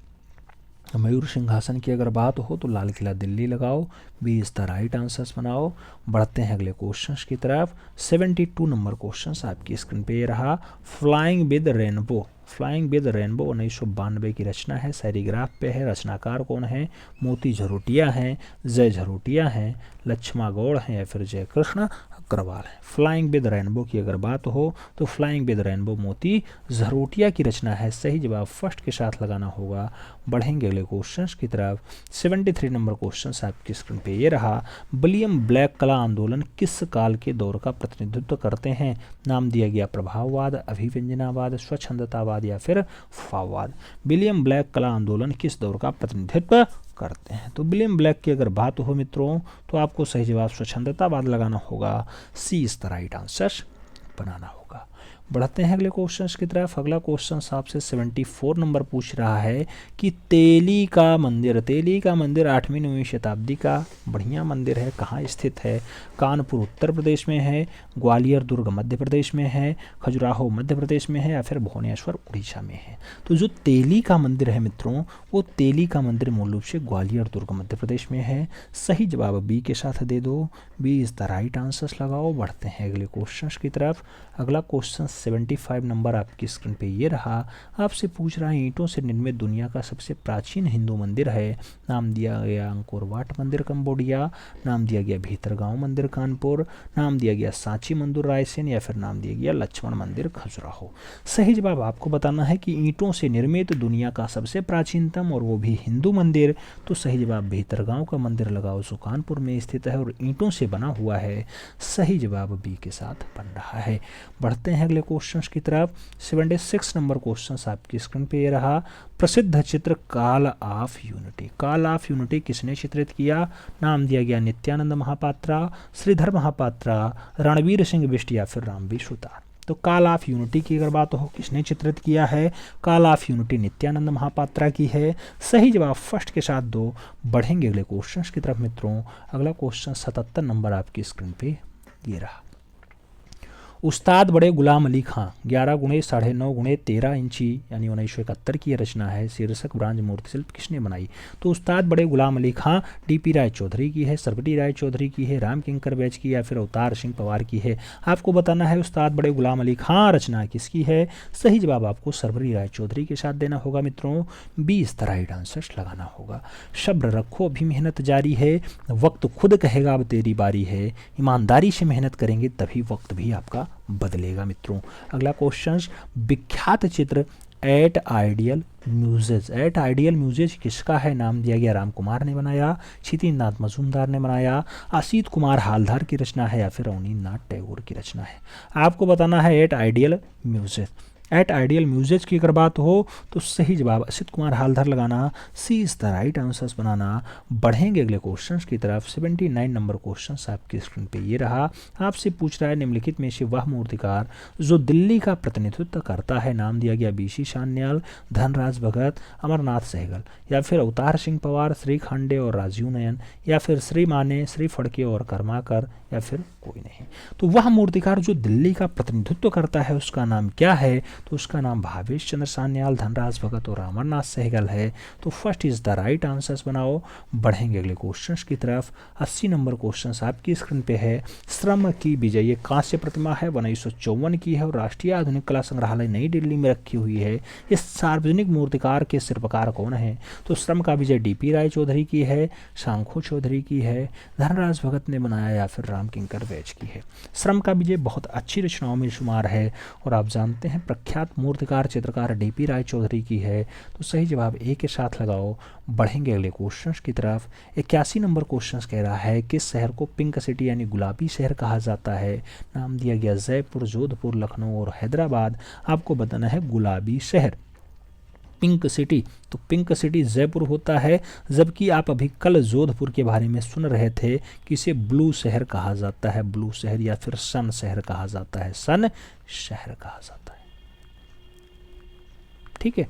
मयूर सिंहासन की अगर बात हो तो लाल किला दिल्ली लगाओ, B is the right answers बनाओ। बढ़ते हैं अगले क्वेश्चन की तरफ। 72 नंबर क्वेश्चन आपकी स्क्रीन पे ये रहा। Flying with rainbow, flying with rainbow 1992 की रचना है, सैरीग्राफ पे है। रचनाकार कौन है? मोती झरोटिया हैं, जय झरोटिया हैं, लक्ष्मा गौड़ हैं या फिर जय कृष्ण अग्रवाल है। फ्लाइंग विद रेनबो की अगर बात हो तो फ्लाइंग विद रेनबो मोती झरोटिया की रचना है। सही जवाब फर्स्ट के साथ लगाना होगा। बढ़ेंगे अगले क्वेश्चन की तरफ। 73 नंबर क्वेश्चन आपकी स्क्रीन पे ये रहा। विलियम ब्लैक कला आंदोलन किस काल के दौर का प्रतिनिधित्व करते हैं? नाम दिया गया प्रभाववाद, अभिव्यंजनावाद, स्वच्छंदतावाद या फिर फाववाद। विलियम ब्लैक कला आंदोलन किस दौर का प्रतिनिधित्व करते हैं? तो विलियम ब्लैक की अगर बात हो मित्रों तो आपको सही जवाब स्वच्छंदतावाद लगाना होगा। सी इज द राइट आंसर बनाना होगा। बढ़ते हैं अगले क्वेश्चन की तरफ। अगला क्वेश्चन आपसे 74 नंबर पूछ रहा है कि तेली का मंदिर, तेली का मंदिर 8वीं 9वीं शताब्दी का बढ़िया मंदिर है, कहाँ स्थित है? कानपुर उत्तर प्रदेश में है, ग्वालियर दुर्ग मध्य प्रदेश में है, खजुराहो मध्य प्रदेश में है या फिर भुवनेश्वर उड़ीसा में है। तो जो तेली का मंदिर है मित्रों, वो तेली का मंदिर मूल रूप से ग्वालियर दुर्ग मध्य प्रदेश में है। सही जवाब बी के साथ दे दो, B is the right answers लगाओ। बढ़ते हैं अगले क्वेश्चन की तरफ। अगला क्वेश्चन 75 नंबर आपकी स्क्रीन पे ये रहा। आपसे पूछ रहा है ईंटों से निर्मित दुनिया का सबसे प्राचीन हिंदू मंदिर है। नाम दिया गया अंकोर वाट मंदिर कंबोडिया, नाम दिया गया भीतरगांव मंदिर कानपुर, नाम दिया गया सांची मंदिर रायसेन या फिर नाम दिया गया लक्ष्मण मंदिर खजुराहो। सही जवाब आपको बताना है कि ईंटों से निर्मित दुनिया का सबसे प्राचीनतम और वो भी हिंदू मंदिर। तो सही जवाब भीतरगांव का मंदिर लगाओ, जो कानपुर में स्थित है और ईंटों से बना हुआ है। सही जवाब बी के साथ बन रहा है। बढ़ते हैं अगले क्वेश्चंस की तरफ। 76 नंबर क्वेश्चन आपकी स्क्रीन पे ये रहा। प्रसिद्ध चित्र काल ऑफ यूनिटी, काल ऑफ यूनिटी किसने चित्रित किया? नाम दिया गया नित्यानंद महापात्रा, श्रीधर महापात्रा, रणवीर सिंह बिष्ट या फिर रामवीर सुतार। तो काल ऑफ यूनिटी की अगर बात हो किसने चित्रित किया है? काल ऑफ यूनिटी नित्यानंद महापात्रा की है। सही जवाब फर्स्ट के साथ दो। बढ़ेंगे अगले क्वेश्चन की तरफ मित्रों। अगला क्वेश्चन 77 नंबर आपकी स्क्रीन पे ये रहा। उस्ताद बड़े गुलाम अली खां 11 गुणे 9.5 गुणे 13 इंची यानी 1971 की यह रचना है। शीर्षक ब्रांज मूर्ति शिल्प किसने बनाई? तो उस्ताद बड़े गुलाम अली खां डीपी राय चौधरी की है, सरबटी राय चौधरी की है, राम किंकर बैच की या फिर अवतार सिंह पवार की है। आपको बताना है उस्ताद बड़े गुलाम अली खां रचना किसकी है। सही जवाब आपको सरबटी राय चौधरी के साथ देना होगा मित्रों। 20 तरह राइट आंसर लगाना होगा। सब्र रखो अभी मेहनत जारी है, वक्त खुद कहेगा अब तेरी बारी है, ईमानदारी से मेहनत करेंगे तभी वक्त भी आपका बदलेगा मित्रों। अगला क्वेश्चन, विख्यात चित्र eight ideal muses. At ideal म्यूजिज किसका है? नाम दिया गया राम कुमार ने बनाया, क्षितिज मजूमदार ने बनाया, असित कुमार हालदार की रचना है या फिर अवनींद्रनाथ टैगोर की रचना है। आपको बताना है at ideal muses. At ideal music की अगर बात हो तो सही जवाब असित कुमार हालदार लगाना, सी इज द राइट आंसर्स बनाना। बढ़ेंगे अगले क्वेश्चंस की तरफ। 79 नंबर क्वेश्चंस आपकी स्क्रीन पे ये रहा। आपसे पूछ रहा है निम्नलिखित में से वह मूर्तिकार जो दिल्ली का प्रतिनिधित्व करता है। नाम दिया गया बीसी सान्याल, धनराज भगत, अमरनाथ सहगल या फिर अवतार सिंह पवार, श्री खांडे और राजीव नयन या फिर श्री माने, श्री फड़के और कर्माकर या फिर कोई नहीं। तो वह मूर्तिकार जो दिल्ली का प्रतिनिधित्व करता है उसका नाम क्या है? तो उसका नाम भावेश चंद्र सान्याल, धनराज भगत और अमरनाथ सहगल है। तो first is the right answers बनाओ। बढ़ेंगे अगले क्वेश्चंस की तरफ। 80 नंबर क्वेश्चंस आपकी स्क्रीन पे है। श्रम की विजय ये कांस्य प्रतिमा है, 1954 की है और राष्ट्रीय आधुनिक कला संग्रहालय नई दिल्ली में रखी हुई है। इस सार्वजनिक मूर्तिकार के शिल्पकार कौन है? तो श्रम का विजय डीपी राय चौधरी की है, शंखू चौधरी की है, धनराज भगत ने बनाया या फिर राम किंकर बैच की है। श्रम का विजय बहुत अच्छी रचनाओं में शुमार है और आप जानते हैं प्रख्यात मूर्तिकार चित्रकार डीपी राय चौधरी की है। तो सही जवाब ए के साथ लगाओ। बढ़ेंगे अगले क्वेश्चंस की तरफ। 81 नंबर क्वेश्चंस कह रहा है किस शहर को पिंक सिटी यानी गुलाबी शहर कहा जाता है। नाम दिया गया जयपुर, जोधपुर, लखनऊ और हैदराबाद। आपको बताना है गुलाबी शहर पिंक सिटी। तो पिंक सिटी जयपुर होता है, जबकि आप अभी कल जोधपुर के बारे में सुन रहे थे कि इसे ब्लू शहर कहा जाता है। ब्लू शहर या फिर सन शहर कहा जाता है, सन शहर कहा जाता है। ठीक है,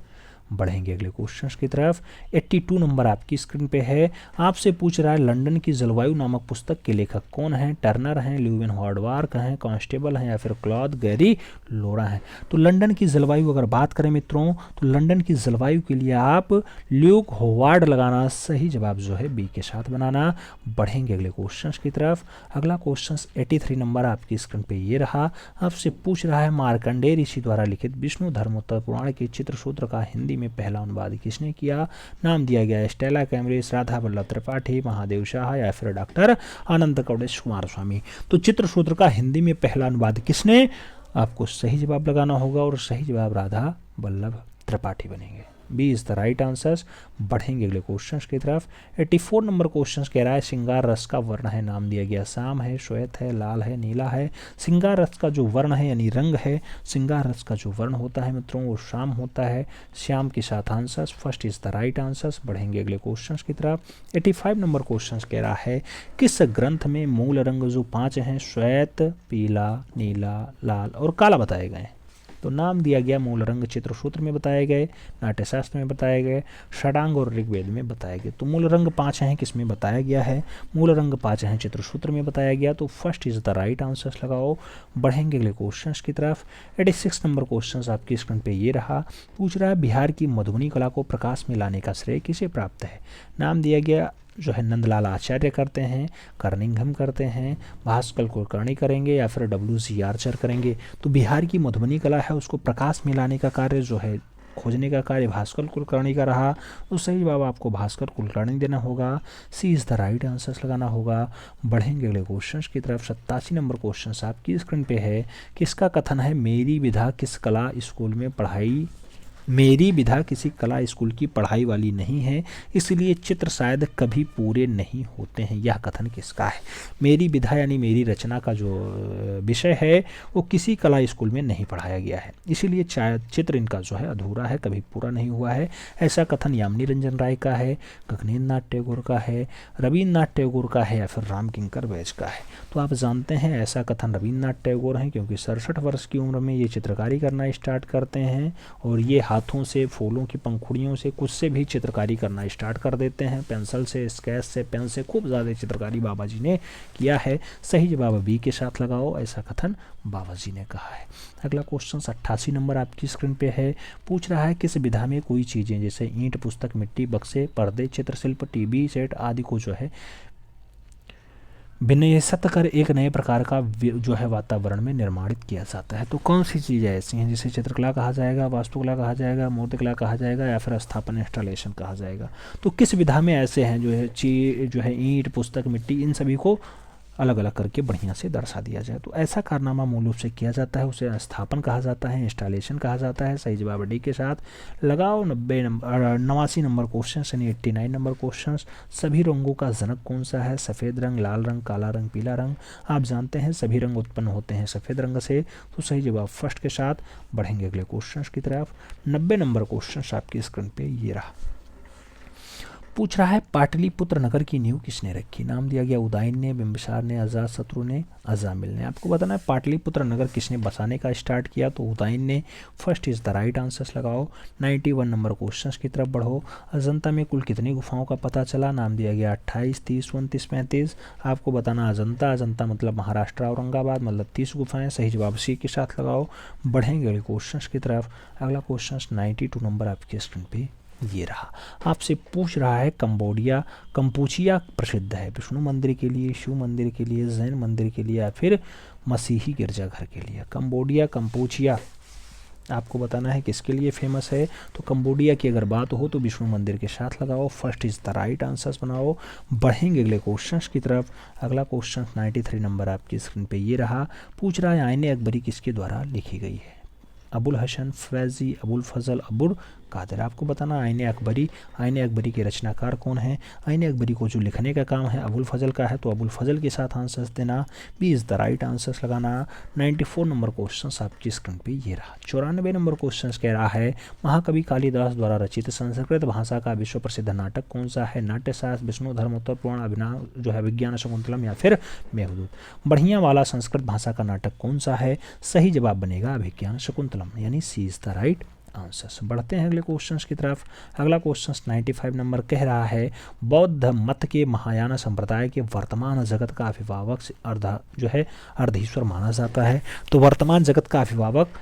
बढ़ेंगे अगले क्वेश्चंस की तरफ। 82 नंबर आपकी स्क्रीन पे है। आपसे पूछ रहा है लंदन की जलवायु नामक पुस्तक के लेखक कौन हैं। टर्नर हैं, ल्यूविन हॉवर्ड हैं, कांस्टेबल हैं या फिर क्लॉद गैरी लोरा हैं। तो लंदन की जलवायु अगर बात करें मित्रों तो लंदन की जलवायु के लिए आप ल्यूक हॉवर्ड लगाना, सही जवाब जो है बी के साथ बनाना। बढ़ेंगे अगले क्वेश्चंस की तरफ। अगला क्वेश्चन 83 नंबर आपकी स्क्रीन पे ये रहा। आपसे पूछ रहा है मार्कंडेय ऋषि द्वारा लिखित विष्णु धर्मोत्तर पुराण के चित्रसूत्र का हिंदी में पहला अनुवाद किसने किया। नाम दिया गया स्टेला कैम्ब्रिज, राधा वल्लभ त्रिपाठी, महादेव शाह या फिर डॉक्टर अनंत कौडेश कुमार स्वामी। तो चित्रसूत्र का हिंदी में पहला अनुवाद किसने? आपको सही जवाब लगाना होगा और सही जवाब राधा वल्लभ त्रिपाठी बनेंगे। B is the right answers. बढ़ेंगे अगले क्वेश्चंस की तरफ। 84 नंबर क्वेश्चंस कह रहा है श्रृंगार रस का वर्ण है। नाम दिया गया शाम है, श्वेत है, लाल है, नीला है। श्रृंगार रस का जो वर्ण है यानी रंग है, श्रृंगार रस का जो वर्ण होता है मित्रों वो शाम होता है। श्याम के साथ answers, first is the right answers. बढ़ेंगे अगले क्वेश्चंस की तरफ। 85 नंबर क्वेश्चंस कह रहा है किस ग्रंथ में मूल रंग जो 5 हैं श्वेत, पीला, नीला, लाल और काला बताए गए। तो नाम दिया गया मूल रंग चित्रसूत्र में बताए गए, नाट्यशास्त्र में बताए गए, षडांग और ऋग्वेद में बताए गए। तो मूल रंग 5 हैं किसमें बताया गया है? मूल रंग 5 हैं चित्रसूत्र में बताया गया। तो first is the right answers लगाओ। बढ़ेंगे अगले क्वेश्चंस की तरफ। 86 नंबर क्वेश्चंस आपकी स्क्रीन पे ये रहा। पूछ रहा है बिहार की मधुबनी कला को प्रकाश में लाने का श्रेय किसे प्राप्त है। नाम दिया गया जो है नंदलाल आचार्य करते हैं, कर्निंघम करते हैं, भास्कर कुलकर्णी करेंगे या फिर WC आर्चर करेंगे। तो बिहार की मधुबनी कला है उसको प्रकाश में लाने का कार्य जो है खोजने का कार्य भास्कर कुलकर्णी का रहा। तो सही जवाब आपको भास्कर कुलकर्णी देना होगा। सी इज द राइट आंसर्स लगाना होगा। बढ़ेंगे अगले क्वेश्चंस की तरफ। 87 नंबर क्वेश्चन आपकी स्क्रीन पे है। किसका कथन है मेरी विधा किस कला स्कूल में पढ़ाई, मेरी विधा किसी कला स्कूल की पढ़ाई वाली नहीं है, इसलिए चित्र शायद कभी पूरे नहीं होते हैं। यह कथन किसका है? मेरी विधा यानी मेरी रचना का जो विषय है वो किसी कला स्कूल में नहीं पढ़ाया गया है, इसीलिए चित्र इनका जो है अधूरा है, कभी पूरा नहीं हुआ है। ऐसा कथन यामिनी रंजन राय का है, गगनेन्द्र नाथ टैगोर का है, रविन्द्रनाथ टैगोर का है या फिर राम किंकर बैच का है। तो आप जानते हैं ऐसा कथन रविन्द्रनाथ टैगोर हैं क्योंकि 67 वर्ष की उम्र में ये चित्रकारी करना स्टार्ट करते हैं और ये हाथों से, फूलों की पंखुड़ियों से, कुछ से भी चित्रकारी करना स्टार्ट कर देते हैं। पेंसिल से, स्केच से, पेन से खूब ज़्यादा चित्रकारी बाबा जी ने किया है। सही जवाब बी के साथ लगाओ, ऐसा कथन बाबा जी ने कहा है। अगला क्वेश्चन 88 नंबर आपकी स्क्रीन पे है। पूछ रहा है किस विधा में कोई चीज़ें जैसे ईंट, पुस्तक, मिट्टी, बक्से, पर्दे, चित्रशिल्प, टीवी सेट आदि को जो है विन्यासत कर एक नए प्रकार का जो है वातावरण में निर्माणित किया जाता है। तो कौन सी चीज़ें ऐसी हैं जिसे चित्रकला कहा जाएगा, वास्तुकला कहा जाएगा, मूर्तिकला कहा जाएगा या फिर स्थापन इंस्टॉलेशन कहा जाएगा। तो किस विधा में ऐसे हैं जो है ईंट, पुस्तक, मिट्टी, इन सभी को अलग अलग करके बढ़िया से दर्शा दिया जाए। तो ऐसा कारनामा मूल रूप से किया जाता है, उसे स्थापन कहा जाता है, इंस्टॉलेशन कहा जाता है। सही जवाब डी के साथ लगाओ। 89 नंबर क्वेश्चन यानी 89 नंबर क्वेश्चन। सभी रंगों का जनक कौन सा है? सफ़ेद रंग, लाल रंग, काला रंग, पीला रंग। आप जानते हैं सभी रंग उत्पन्न होते हैं सफ़ेद रंग से। तो सही जवाब फर्स्ट के साथ। बढ़ेंगे अगले क्वेश्चन की तरफ। 90 नंबर क्वेश्चन आपकी स्क्रीन पे ये रहा। पूछ रहा है पाटलिपुत्र नगर की नींव किसने रखी? नाम दिया गया उदयन ने, बिंबिसार ने, अजातशत्रु ने, अजामिल ने। आपको बताना है पाटलिपुत्र नगर किसने बसाने का स्टार्ट किया? तो उदयन ने। First is the right answers लगाओ। 91 नंबर क्वेश्चंस की तरफ बढ़ो। अजंता में कुल कितनी गुफाओं का पता चला? नाम दिया गया 28, 30, 29, 35। आपको बताना अजंता मतलब महाराष्ट्र औरंगाबाद मतलब 30 गुफाएं। सही जवाब सी के साथ लगाओ। बढ़ेंगे अगले क्वेश्चंस की तरफ। अगला क्वेश्चन 92 नंबर आपके स्क्रीन पे ये रहा। आपसे पूछ रहा है कंपूचिया प्रसिद्ध है विष्णु मंदिर के लिए, शिव मंदिर के लिए, जैन मंदिर के लिए या फिर मसीही गिरजाघर के लिए? कंपूचिया आपको बताना है किसके लिए फेमस है? तो कंबोडिया की अगर बात हो तो विष्णु मंदिर के साथ लगाओ। First is the right answers बनाओ। बढ़ेंगे अगले क्वेश्चंस की तरफ। अगला क्वेश्चन 93 नंबर आपकी स्क्रीन पे ये रहा। पूछ रहा है आईने अकबरी किसके द्वारा लिखी गई है? अबुल हसन, फैजी, अबुल फजल, अबुल कादिर। आपको बताना आईने अकबरी के रचनाकार कौन है? आईने अकबरी को जो लिखने का काम है अबुल फजल का है, तो अबुल फजल के साथ आंसर्स देना। B is the right answers लगाना। 94 नंबर क्वेश्चन आपकी स्क्रीन पे ये रहा। 94 नंबर क्वेश्चन कह रहा है महाकवि कालिदास द्वारा रचित संस्कृत भाषा का विश्व प्रसिद्ध नाटक कौन सा है? नाट्यशास्त्र, विष्णु धर्मोत्तर पुराण, अभिनव जो है विज्ञान शकुंतलम या फिर मेघदूत। बढ़िया वाला संस्कृत भाषा का नाटक कौन सा है? सही जवाब बनेगा अभिज्ञान शकुंतलम यानी सी इज द राइट आंसर्स। बढ़ते हैं अगले क्वेश्चंस की तरफ। अगला क्वेश्चन 95 नंबर कह रहा है बौद्ध मत के महायान संप्रदाय के वर्तमान जगत का अभिभावक अर्धईश्वर माना जाता है। तो वर्तमान जगत का अभिभावक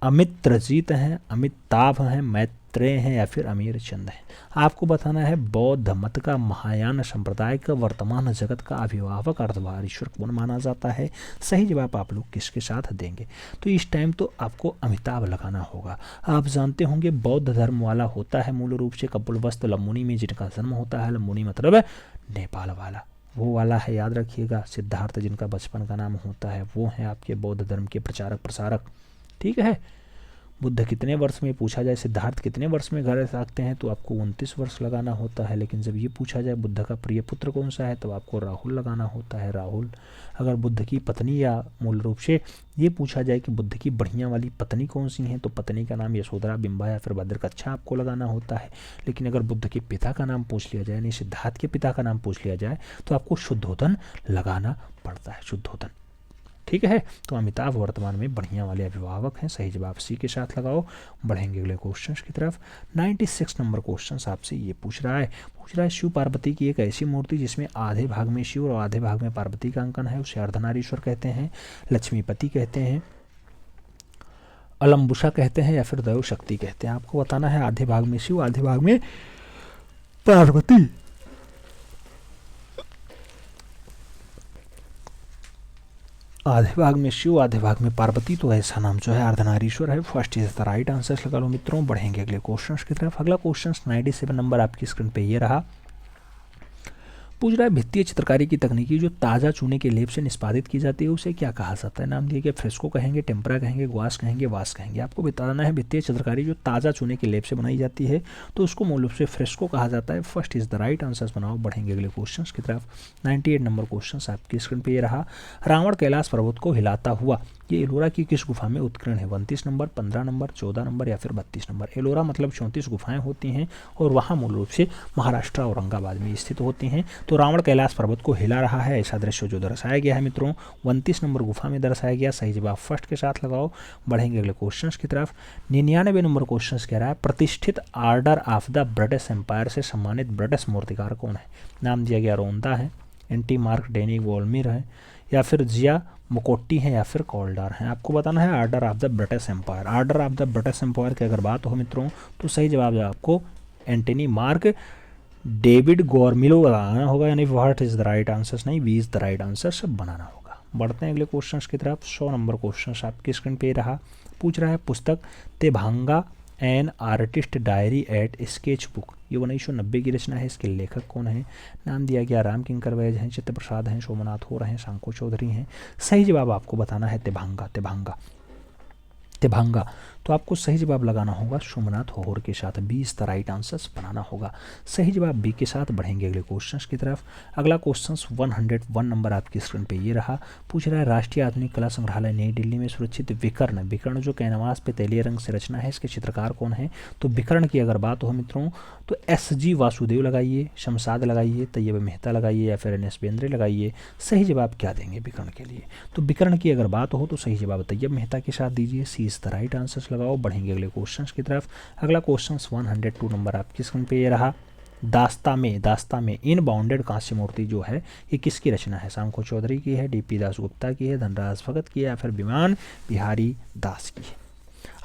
अमित्रजीत हैं, अमिताभ हैं, मैत्रेय हैं या फिर अमीर चंद हैं। आपको बताना है बौद्ध मत का महायान संप्रदाय का वर्तमान जगत का अभिभावक अर्धईश्वर कौन माना जाता है? सही जवाब आप लोग किसके साथ देंगे? तो इस टाइम तो आपको अमिताभ लगाना होगा। आप जानते होंगे बौद्ध धर्म वाला होता है मूल रूप से कपिलवस्तु लम्बुनी में जिनका जन्म होता है। लम्बुनी मतलब नेपाल वाला, वो वाला है, याद रखिएगा। सिद्धार्थ जिनका बचपन का नाम होता है वो हैं आपके बौद्ध धर्म के प्रचारक प्रसारक। ठीक है। बुद्ध कितने वर्ष में पूछा जाए सिद्धार्थ कितने वर्ष में घर रखते हैं तो आपको 29 वर्ष लगाना होता है। लेकिन जब ये पूछा जाए बुद्ध का प्रिय पुत्र कौन सा है तो आपको राहुल लगाना होता है, राहुल। अगर बुद्ध की पत्नी या मूल रूप से ये पूछा जाए कि बुद्ध की बढ़िया वाली पत्नी कौन सी है तो पत्नी का नाम यशोधरा, बिंबा या फिर भद्रकच्छा आपको लगाना होता है। लेकिन अगर बुद्ध के पिता का नाम पूछ लिया जाए यानी सिद्धार्थ के पिता का नाम पूछ लिया जाए तो आपको शुद्धोधन लगाना पड़ता है, शुद्धोधन। ठीक है। तो अमिताभ वर्तमान में बढ़िया वाले अभिभावक हैं। सही जवाब सी के साथ लगाओ। बढ़ेंगे अगले क्वेश्चंस की तरफ। 96 नंबर क्वेश्चन आपसे ये पूछ रहा है शिव पार्वती की एक ऐसी मूर्ति जिसमें आधे भाग में शिव और आधे भाग में पार्वती का अंकन है उसे अर्धनारीश्वर कहते हैं, लक्ष्मीपति कहते हैं, अलम्बुषा कहते हैं या फिर दैव शक्ति कहते हैं। आपको बताना है आधे भाग में शिव आधे भाग में पार्वती। आधे भाग में शिव आधे भाग में पार्वती, तो ऐसा नाम जो है अर्धनारीश्वर है। First is the right answer लगा लो मित्रों। बढ़ेंगे अगले क्वेश्चंस की तरफ। अगला क्वेश्चन 97 नंबर आपकी स्क्रीन पे ये रहा। पूछ रहा है भित्तीय चित्रकारी की तकनीकी जो ताज़ा चूने के लेप से निष्पादित की जाती है उसे क्या कहा जाता है? नाम दिए गए फ्रेस्को कहेंगे, टेम्परा कहेंगे, ग्वास कहेंगे, वास कहेंगे। आपको बताना है भित्तीय चित्रकारी जो ताज़ा चूने के लेप से बनाई जाती है तो उसको मूल रूप से फ्रेस्को कहा जाता है। First is the right answers बनाओ। बढ़ेंगे अगले क्वेश्चन की तरफ। 98 नंबर क्वेश्चन आपकी स्क्रीन पर ये रहा। रावण कैलाश पर्वत को हिलाता हुआ ये एलोरा की किस गुफा में उत्कीर्ण है? 29 नंबर, 15 नंबर, 14 नंबर या फिर 32 नंबर। एलोरा मतलब 34 गुफाएं होती हैं और वहाँ मूल रूप से महाराष्ट्र औरंगाबाद में स्थित होती हैं। तो तो रावण कैलाश पर्वत को हिला रहा है, ऐसा दृश्य जो दर्शाया गया है मित्रों 29 नंबर गुफा में दर्शाया गया। सही जवाब फर्स्ट के साथ लगाओ। बढ़ेंगे अगले क्वेश्चन की तरफ। 99 नंबर क्वेश्चन कह रहा है प्रतिष्ठित order of the British Empire से सम्मानित ब्रिटिश मूर्तिकार कौन है? नाम दिया गया रोंदा है, एंटी मार्क डेनी वॉल्मीर है, या फिर जिया मुकोट्टी है, या फिर कॉल्डार है। आपको बताना है order of the British Empire. Order of the British Empire की अगर बात हो मित्रों तो सही जवाब आपको एंटनी मार्क डेविड गॉर्मिलो लगाना होगा, यानी what is the right answer नहीं, B is the right answer सब बनाना होगा। बढ़ते हैं अगले क्वेश्चन की तरफ। 100 नंबर क्वेश्चन आपकी स्क्रीन पे रहा। पूछ रहा है पुस्तक Tebhaga an artist diary at sketch book, ये 1990 की रचना है। इसके लेखक कौन है? नाम दिया गया राम किंकर वैज हैं, चित्त प्रसाद हैं, सोमनाथ हो रहे हैं, शंको चौधरी हैं। सही जवाब आपको बताना है तेभांगा, तेभांगा, तेभांगा। तो आपको सही जवाब लगाना होगा सोमनाथ होहर के साथ, B is the right answers बनाना होगा। सही जवाब बी के साथ। बढ़ेंगे अगले क्वेश्चंस की तरफ। अगला क्वेश्चंस 101 नंबर आपकी स्क्रीन पे ये रहा। पूछ रहा है राष्ट्रीय आधुनिक कला संग्रहालय नई दिल्ली में सुरक्षित विकर्ण, विकर्ण जो कैनवास पे तैलीय रंग से रचना है, इसके चित्रकार कौन है? तो विकर्ण की अगर बात हो मित्रों तो SG वासुदेव लगाइए, शमशाद लगाइए, तैयब मेहता लगाइए, या फिर NS बेंद्रे लगाइए। सही जवाब क्या देंगे विकर्ण के लिए? तो विकर्ण की अगर बात हो तो सही जवाब तैयब मेहता के साथ दीजिए, सी इज द राइट आंसर लगाओ। बढ़ेंगे अगले क्वेश्चंस की तरफ। अगला क्वेश्चन 102 नंबर आपकी स्क्रीन पे ये रहा। दास्ता में इन बाउंडेड कांस्य मूर्ति जो है ये किसकी रचना है? शंको चौधरी की है, DP दासगुप्ता की है, धनराज भगत की है, या फिर विमान बिहारी दास की है?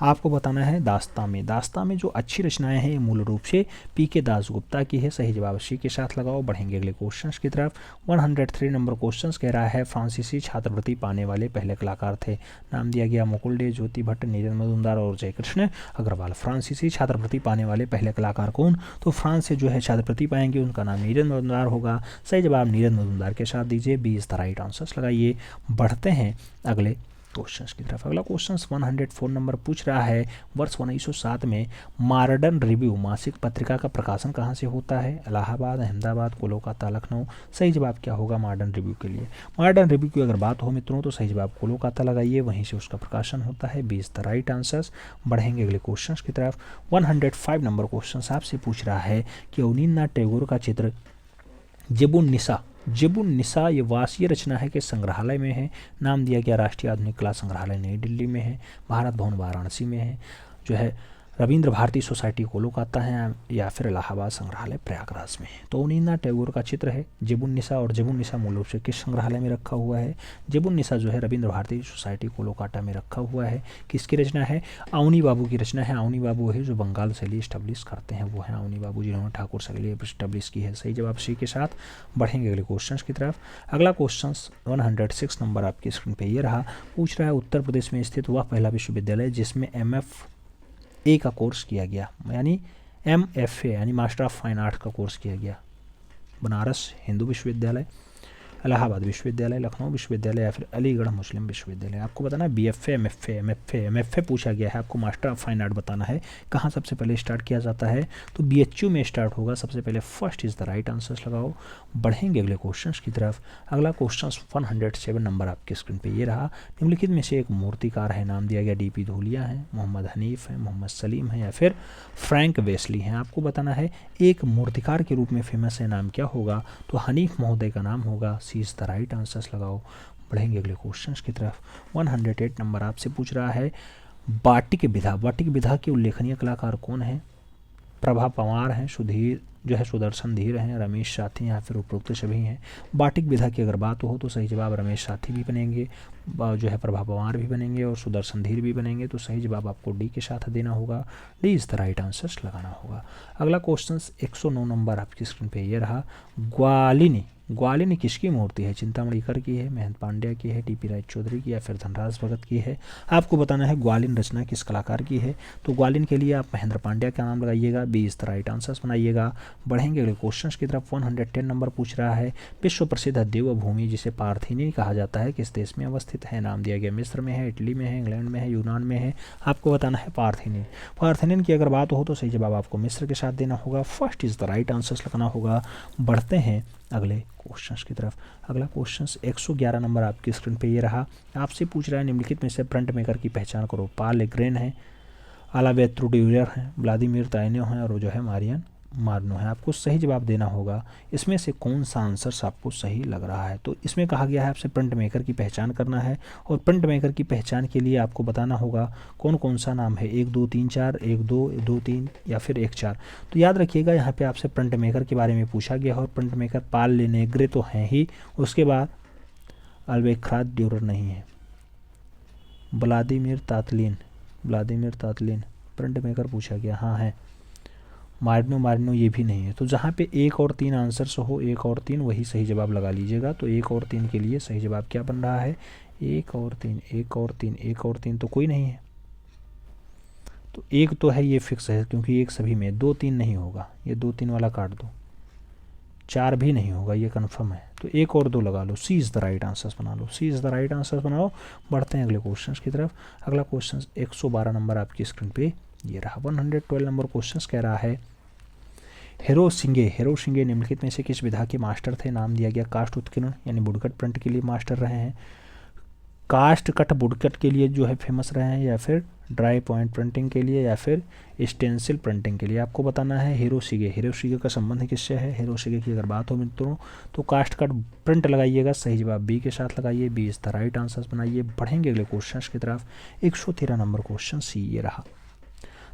आपको बताना है दास्ता में जो अच्छी रचनाएं हैं ये मूल रूप से PK दासगुप्ता की है। सही जवाब सी के साथ लगाओ। बढ़ेंगे अगले क्वेश्चंस की तरफ। 103 नंबर क्वेश्चंस कह रहा है फ्रांसीसी छात्रवृत्ति पाने वाले पहले कलाकार थे। नाम दिया गया मुकुल डे, ज्योति भट्ट, नीरज मजुमदार और जयकृष्ण अग्रवाल। फ्रांसीसी छात्रवृत्ति पाने वाले पहले कलाकार कौन? तो फ्रांस से जो है छात्रवृत्ति पाएंगे उनका नाम नीरज मजुमदार होगा। सही जवाब नीरज मजुमदार के साथ दीजिए, B is the right answer लगाइए। बढ़ते हैं अगले क्वेश्चंस की तरफ। अगला क्वेश्चन 104 नंबर पूछ रहा है वर्ष 1907 में मॉडर्न रिव्यू मासिक पत्रिका का प्रकाशन कहाँ से होता है? इलाहाबाद, अहमदाबाद, कोलकाता, लखनऊ। सही जवाब क्या होगा मॉडर्न रिव्यू के लिए? मॉडर्न रिव्यू की अगर बात हो मित्रों तो सही जवाब कोलकाता लगाइए, वहीं से उसका प्रकाशन होता है, B is the right answers. बढ़ेंगे अगले क्वेश्चन की तरफ। 105 नंबर क्वेश्चन आपसे पूछ रहा है कि अवनींद्रनाथ टैगोर का चित्र जेबुन निसा ये वासीय रचना है कि संग्रहालय में है? नाम दिया गया राष्ट्रीय आधुनिक कला संग्रहालय नई दिल्ली में है, भारत भवन वाराणसी में है, जो है रविंद्र भारती सोसाइटी कोलकाता है, या फिर इलाहाबाद संग्रहालय प्रयागराज में है। तो अवनींद्रनाथ टैगोर का चित्र है जेबुन निसा, और जेबुन निसा मूल रूप से किस संग्रहालय में रखा हुआ है? जेबुन निसा जो है रविंद्र भारती सोसाइटी कोलकाता में रखा हुआ है। किसकी रचना है? अवनी बाबू की रचना है। अवनी बाबू है जो बंगाल शैली इस्टेब्लिश करते हैं, वो है अवनी बाबू जिन्होंने ठाकुर शैली इस्टेब्लिश की है। सही जवाब सी के साथ। बढ़ेंगे अगले क्वेश्चन की तरफ। अगला क्वेश्चन 106 नंबर आपकी स्क्रीन पर ये रहा। पूछ रहा है उत्तर प्रदेश में स्थित वह पहला विश्वविद्यालय जिसमें MFA का कोर्स किया गया, यानी MFA यानी मास्टर ऑफ फाइन आर्ट का कोर्स किया गया? बनारस हिंदू विश्वविद्यालय, इलाहाबाद विश्वविद्यालय, लखनऊ विश्वविद्यालय, या फिर अलीगढ़ मुस्लिम विश्वविद्यालय। आपको बताना है BFA, MFA पूछा गया है। आपको मास्टर ऑफ फाइन आर्ट बताना है कहाँ सबसे पहले स्टार्ट किया जाता है? तो BHU में स्टार्ट होगा सबसे पहले, first is the right answer लगाओ। बढ़ेंगे अगले क्वेश्चन की तरफ। अगला क्वेश्चन 107 नंबर आपके स्क्रीन पे ये रहा। निम्नलिखित में से एक मूर्तिकार है, नाम दिया गया DP धूलिया है, मोहम्मद हनीफ है, मोहम्मद सलीम है, या फिर फ्रैंक वेस्ली हैं। आपको बताना है एक मूर्तिकार के रूप में फेमस है, नाम क्या होगा? तो हनीफ महोदय का नाम होगा, सी इज द राइट आंसर्स लगाओ। बढ़ेंगे अगले क्वेश्चन की तरफ। 108 नंबर आपसे पूछ रहा है बाटिक विधा के उल्लेखनीय कलाकार कौन है? प्रभा पंवार हैं, सुधीर जो है सुदर्शन धीर हैं, रमेश साथी या फिर उपरोक्त सभी हैं। बाटिक विधा की अगर बात हो तो सही जवाब रमेश साथी भी बनेंगे, जो है प्रभा पंवार भी बनेंगे, और सुदर्शन धीर भी बनेंगे। तो सही जवाब आपको डी के साथ देना होगा, D is the right answers लगाना होगा। अगला क्वेश्चन 109 नंबर आपकी स्क्रीन पे ये रहा। ग्वालिनी किसकी मूर्ति है? चिंतामणि कर की है, महंत पांड्या की है, TP राय चौधरी की, या फिर धनराज भगत की है? आपको बताना है ग्वालिन रचना किस कलाकार की है? तो ग्वालिन के लिए आप महेंद्र पांड्या का नाम लगाइएगा, B is the right answers बनाइएगा। बढ़ेंगे अगले क्वेश्चन की तरफ। 110 नंबर पूछ रहा है विश्व प्रसिद्ध देवभूमि जिसे पार्थिनी कहा जाता है किस देश में अवस्थित है? नाम दिया गया मिस्र में है, इटली में है, इंग्लैंड में है, यूनान में है। आपको बताना है पार्थिनी की अगर बात हो तो सही जवाब आपको मिस्र के साथ देना होगा, first is the right answers लगाना होगा। बढ़ते हैं अगले क्वेश्चन की तरफ। अगला क्वेश्चन 111 नंबर आपकी स्क्रीन पे ये रहा। आपसे पूछ रहा है निम्नलिखित में से प्रिंट मेकर की पहचान करो। पाल लेग्रेन है, आलावेत्रुडियर हैं, व्लादिमीर ताइनेव हैं, और जो है मारियन मारनो है, आपको सही जवाब देना होगा। इसमें से कौन सा आंसर आपको सही लग रहा है। तो इसमें कहा गया है आपसे प्रिंट मेकर की पहचान करना है, और प्रिंट मेकर की पहचान के लिए आपको बताना होगा कौन कौन सा नाम है, 1 2 3 4, 1 2 2 3 या फिर 1 4। तो याद रखिएगा यहाँ पे आपसे प्रिंट मेकर के बारे में पूछा गया है, और प्रिंट मेकर पाल लेनेग्रे तो हैं ही, उसके बाद अल्बेख्रात ड्यूरर नहीं है, व्लादिमीर तातलिन प्रिंट मेकर पूछा गया, हाँ है। मारिनो ये भी नहीं है। तो जहाँ पे 1 और 3 आंसर्स हो, 1 और 3 वही सही जवाब लगा लीजिएगा। तो 1 और 3 के लिए सही जवाब क्या बन रहा है, 1 और 3, 1 और 3, 1 और 3 तो कोई नहीं है। तो 1 तो है, ये फिक्स है क्योंकि 1 सभी में, 2 3 नहीं होगा, ये 2 3 वाला काट दो, 4 भी नहीं होगा, ये कन्फर्म है। तो 1 और 2 लगा लो, सी इज़ द राइट आंसर्स बना लो, सी इज़ द राइट आंसर्स बनाओ। बढ़ते हैं अगले क्वेश्चन की तरफ। अगला क्वेश्चन 112 नंबर आपकी स्क्रीन पे ये रहा। 112 नंबर क्वेश्चन कह रहा है, हेरोशिंगे निम्नलिखित में से किस विधा के मास्टर थे। नाम दिया गया कास्ट उत्कीर्ण यानी वुडकट प्रिंट के लिए मास्टर रहे हैं, कास्ट कट वुडकट के लिए जो है फेमस रहे हैं, या फिर ड्राई पॉइंट प्रिंटिंग के लिए, या फिर स्टेंसिल प्रिंटिंग के लिए। आपको बताना है हिरोशिगे का संबंध किससे है। हिरोशिगे की अगर बात हो मित्रों तो कास्ट कट प्रिंट लगाइएगा, सही जवाब बी के साथ लगाइए, B is the right answer बनाइए। बढ़ेंगे अगले क्वेश्चन की तरफ। 113 नंबर क्वेश्चन सी ये रहा।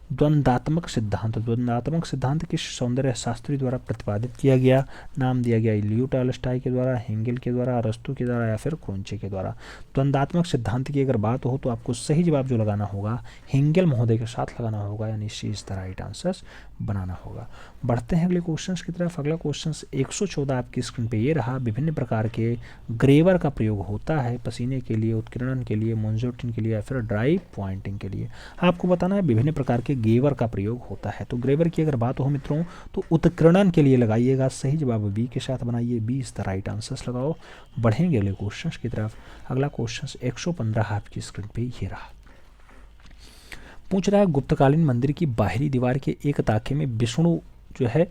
द्वंद्वात्मक सिद्धांत किस सौंदर्य शास्त्री द्वारा प्रतिपादित किया गया। नाम दिया गया लियो टॉलस्टॉय के द्वारा, हेंगेल के द्वारा, अरस्तू के द्वारा, या फिर क्रोंचे के द्वारा। द्वंद्वात्मक सिद्धांत की अगर बात हो तो आपको सही जवाब जो लगाना होगा हेंगेल महोदय के साथ लगाना होगा, यानी सी इज द राइट आंसर बनाना होगा। बढ़ते हैं अगले क्वेश्चन की तरफ। अगला क्वेश्चन 114 आपकी स्क्रीन पे ये रहा। विभिन्न प्रकार के ग्रेवर का प्रयोग होता है पसीने के लिए, उत्कीर्णन के लिए, मोन्जोटिन के लिए, या फिर ड्राई पॉइंटिंग के लिए। आपको बताना है विभिन्न प्रकार के ग्रेवर का प्रयोग होता है। तो ग्रेवर की अगर बात हो मित्रों तो उत्कीर्णन के लिए लगाइएगा, सही जवाब बी के साथ बनाइए, B is the right answers लगाओ। बढ़ेंगे अगले क्वेश्चन की तरफ। अगला क्वेश्चन 115 आपकी स्क्रीन पे ये रहा। पूछ रहा है गुप्तकालीन मंदिर की बाहरी दीवार के एक ताखे में विष्णु जो है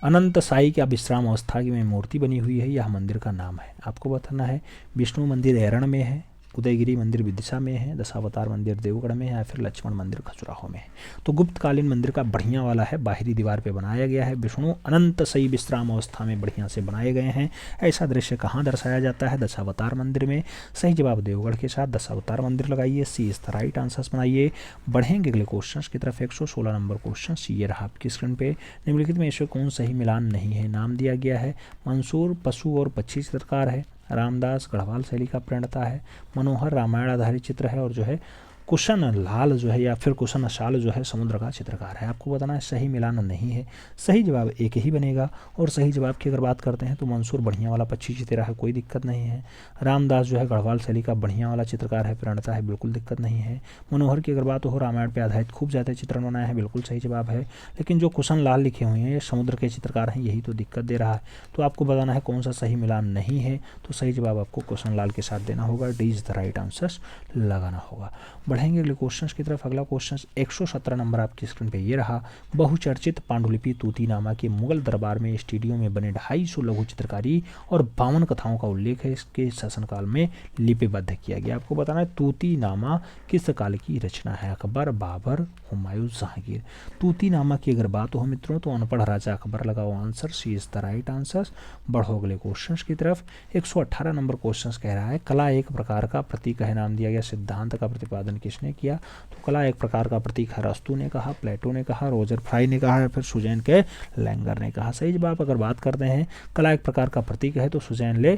अनंत साई की विश्राम अवस्था में मूर्ति बनी हुई है, यह मंदिर का नाम है। आपको बताना है विष्णु मंदिर एरण में है, उदयगिरी मंदिर विदिशा में है, दशावतार मंदिर देवगढ़ में है, या फिर लक्ष्मण मंदिर खजुराहो में है। तो गुप्तकालीन मंदिर का बढ़िया वाला है, बाहरी दीवार पे बनाया गया है, विष्णु अनंत सही विश्राम अवस्था में बढ़िया से बनाए गए हैं। ऐसा दृश्य कहाँ दर्शाया जाता है, दशावतार मंदिर में। सही जवाब देवगढ़ के साथ दशावतार मंदिर लगाइए, सी इज द राइट आंसर बनाइए। बढ़ेंगे अगले क्वेश्चन की तरफ। 116 नंबर क्वेश्चन ये रहा आपकी स्क्रीन पे। निम्नलिखित में इसमें कौन सही मिलान नहीं है। नाम दिया गया है मंसूर पशु और पक्षी चित्रकार है, रामदास गढ़वाल शैली का प्रणेता है, मनोहर रामायण आधारित चित्र है, और जो है कुशन लाल जो है या फिर कुशन शाल जो है समुद्र का चित्रकार है। आपको बताना है सही मिलान नहीं है, सही जवाब एक ही बनेगा। और सही जवाब की अगर बात करते हैं तो मंसूर बढ़िया वाला पक्षी चित्र है, कोई दिक्कत नहीं है। रामदास जो है गढ़वाल शैली का बढ़िया वाला चित्रकार है, प्रणेता है, बिल्कुल दिक्कत नहीं है। मनोहर की अगर बात हो रामायण पर आधारित खूब ज़्यादा चित्रण बनाया है, बिल्कुल सही जवाब है। लेकिन जो कुशन लाल लिखे हुए हैं ये समुद्र के चित्रकार हैं, यही तो दिक्कत दे रहा है। तो आपको बताना है कौन सा सही मिलान नहीं है, तो सही जवाब आपको कुशन लाल के साथ देना होगा, D is the right answer लगाना होगा। बढ़ेंगे अगले क्वेश्चन की तरफ। अगला क्वेश्चन 117 नंबर आपकी स्क्रीन पे ये रहा। बहुचर्चित पांडुलिपि तूतीनामा के मुगल दरबार में स्टूडियो में बने 250 लघु चित्रकारी और 52 कथाओं का उल्लेख है, इसके शासनकाल में लिपिबद्ध किया गया। आपको बताना है तूतीनामा किस काल की रचना है, अकबर, बाबर, हुमायूं, जहांगीर। तूतीनामा की अगर बात हो मित्रों तो अनपढ़ राजा अकबर लगाओ answer, C is the right answer. बढ़ो अगले क्वेश्चन की तरफ। 118 नंबर क्वेश्चन कह रहा है कला एक प्रकार का प्रतीक है। नाम दिया गया सिद्धांत का प्रतिपादन किसने किया। तो कला एक प्रकार का प्रतीक है, अरस्तू ने कहा, प्लेटो ने कहा, रोजर फ्राई ने कहा, या फिर सुजैन के लैंगर ने कहा। सही जवाब अगर बात करते हैं कला एक प्रकार का प्रतीक है तो सुजैन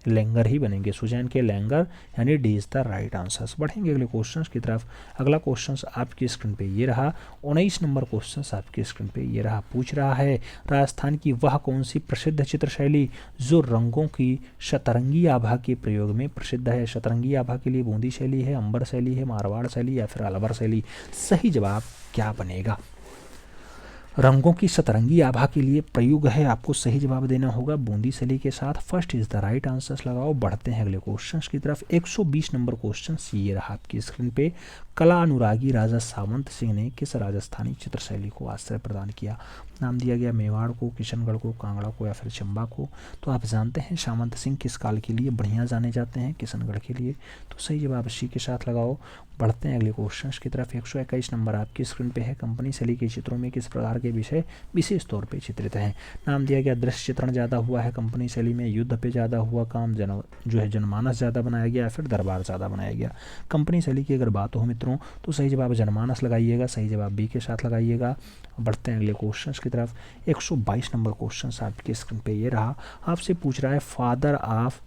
लेंगर ही बनेंगे, सुजैन के लैंगर, यानी D is the right answer. बढ़ेंगे अगले क्वेश्चन की तरफ। अगला क्वेश्चन आपकी स्क्रीन पे ये रहा। 19 नंबर क्वेश्चन आपकी स्क्रीन पे ये रहा। पूछ रहा है राजस्थान की वह कौन सी प्रसिद्ध चित्र शैली जो रंगों की शतरंगी आभा के प्रयोग में प्रसिद्ध है। शतरंगी आभा के लिए बूंदी शैली है, अंबर शैली है, मारवाड़ शैली, या फिर अलवर शैली। सही जवाब क्या बनेगा। रंगों की सतरंगी आभा के लिए प्रयोग है, आपको सही जवाब देना होगा बूंदी शैली के साथ, first is the right answer लगाओ। बढ़ते हैं अगले क्वेश्चन की तरफ। 120 नंबर क्वेश्चन ये रहा आपकी स्क्रीन पे। कला अनुरागी राजा सावंत सिंह ने किस राजस्थानी चित्र शैली को आश्रय प्रदान किया। नाम दिया गया मेवाड़ को, किशनगढ़ को, कांगड़ा को, या फिर चंबा को। तो आप जानते हैं सावंत सिंह किस काल के लिए बढ़िया जाने जाते हैं, किशनगढ़ के लिए। तो सही जवाब सी के साथ लगाओ। बढ़ते हैं अगले क्वेश्चन की तरफ। 121 नंबर आपकी स्क्रीन पे है। कंपनी शैली के चित्रों में किस प्रकार के के विषय विशेष तौर पे चित्रित हैं। नाम दिया गया दृश्य चित्रण ज़्यादा हुआ है कंपनी शैली में, युद्ध पे ज़्यादा हुआ काम, जो है जनमानस ज़्यादा बनाया गया या फिर दरबार ज़्यादा बनाया गया। कंपनी शैली की अगर बात हो मित्रों तो सही जवाब जनमानस लगाइएगा, सही जवाब बी के साथ लगाइएगा। बढ़ते हैं अगले क्वेश्चन की तरफ। 122 नंबर क्वेश्चन आपके स्क्रीन पे ये रहा। आपसे पूछ रहा है फादर ऑफ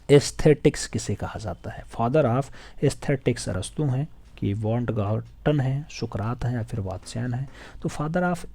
एस्थेटिक्स किसे कहा जाता है। फादर ऑफ एस्थेटिक्स अरस्तु हैं कि वॉन्टगार्टन है, सुकरात हैं या फिर वात्स्यायन है। तो फादर ऑफ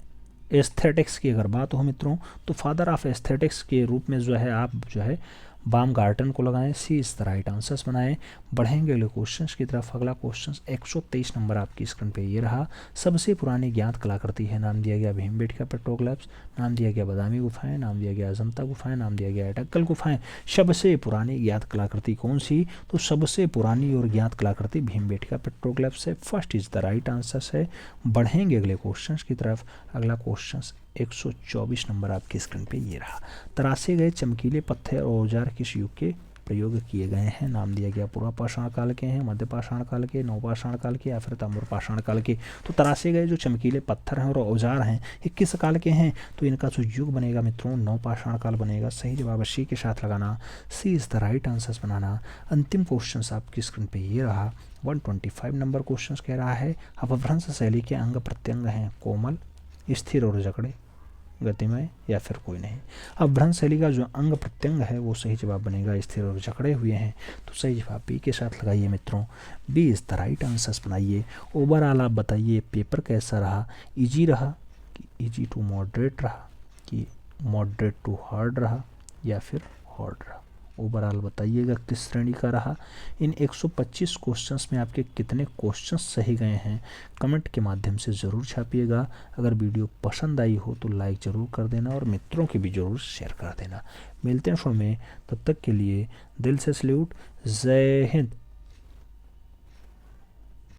एस्थेटिक्स की अगर बात हो मित्रों तो फादर ऑफ एस्थेटिक्स के रूप में जो है आप जो है बामगार्टन को लगाएं, सी इस तरह राइट आंसर्स बनाएं। बढ़ेंगे अगले क्वेश्चन की तरफ। अगला क्वेश्चन 123 नंबर आपकी स्क्रीन पे ये रहा। सबसे पुरानी ज्ञात कलाकृति है। नाम दिया गया भीमबेटका पेट्रोग्लिफ्स, नाम दिया गया बादामी गुफाएं, नाम दिया गया अजंता गुफाएं, नाम दिया गया अटक्कल गुफाएं। सबसे पुरानी ज्ञात कलाकृति कौन सी? तो सबसे पुरानी और ज्ञात कलाकृति भीमबेटका पेट्रोग्लिफ्स है। First is the right answer है। बढ़ेंगे अगले क्वेश्चन की तरफ। अगला क्वेश्चन 124 नंबर आपकी स्क्रीन पे ये रहा। तराशे गए चमकीले पत्थर और औजार किस युग के प्रयोग किए गए हैं? नाम दिया गया पूर्व पाषाण काल के हैं, मध्य पाषाण काल के, नवपाषाण काल के या फिर ताम्र पाषाण काल के। तो तराशे गए जो चमकीले पत्थर हैं और औजार हैं ये किस काल के हैं? तो इनका जो युग बनेगा मित्रों नवपाषाण काल बनेगा। सही जवाब सी के साथ लगाना, सी इज द राइट आंसर बनाना। अंतिम क्वेश्चन आपकी स्क्रीन पे ये रहा। 125 नंबर क्वेश्चन कह रहा है अपभ्रंश शैली के अंग प्रत्यंग हैं कोमल, स्थिर और जकड़े, गतिमय या फिर कोई नहीं। अब भ्रंश शैली का जो अंग प्रत्यंग है वो सही जवाब बनेगा स्थिर और जकड़े हुए हैं। तो सही जवाब बी के साथ लगाइए मित्रों, B is the right answers बनाइए। ओवरऑल आप बताइए पेपर कैसा रहा? इजी रहा कि इजी टू मॉडरेट रहा कि मॉडरेट टू हार्ड रहा या फिर हार्ड रहा? ओवरऑल बताइएगा किस श्रेणी का रहा। इन 125 क्वेश्चंस में आपके कितने क्वेश्चंस सही गए हैं कमेंट के माध्यम से ज़रूर छापिएगा। अगर वीडियो पसंद आई हो तो लाइक ज़रूर कर देना और मित्रों की भी ज़रूर शेयर कर देना। मिलते हैं फिर में, तब तक के लिए दिल से सैल्यूट। जय हिंद।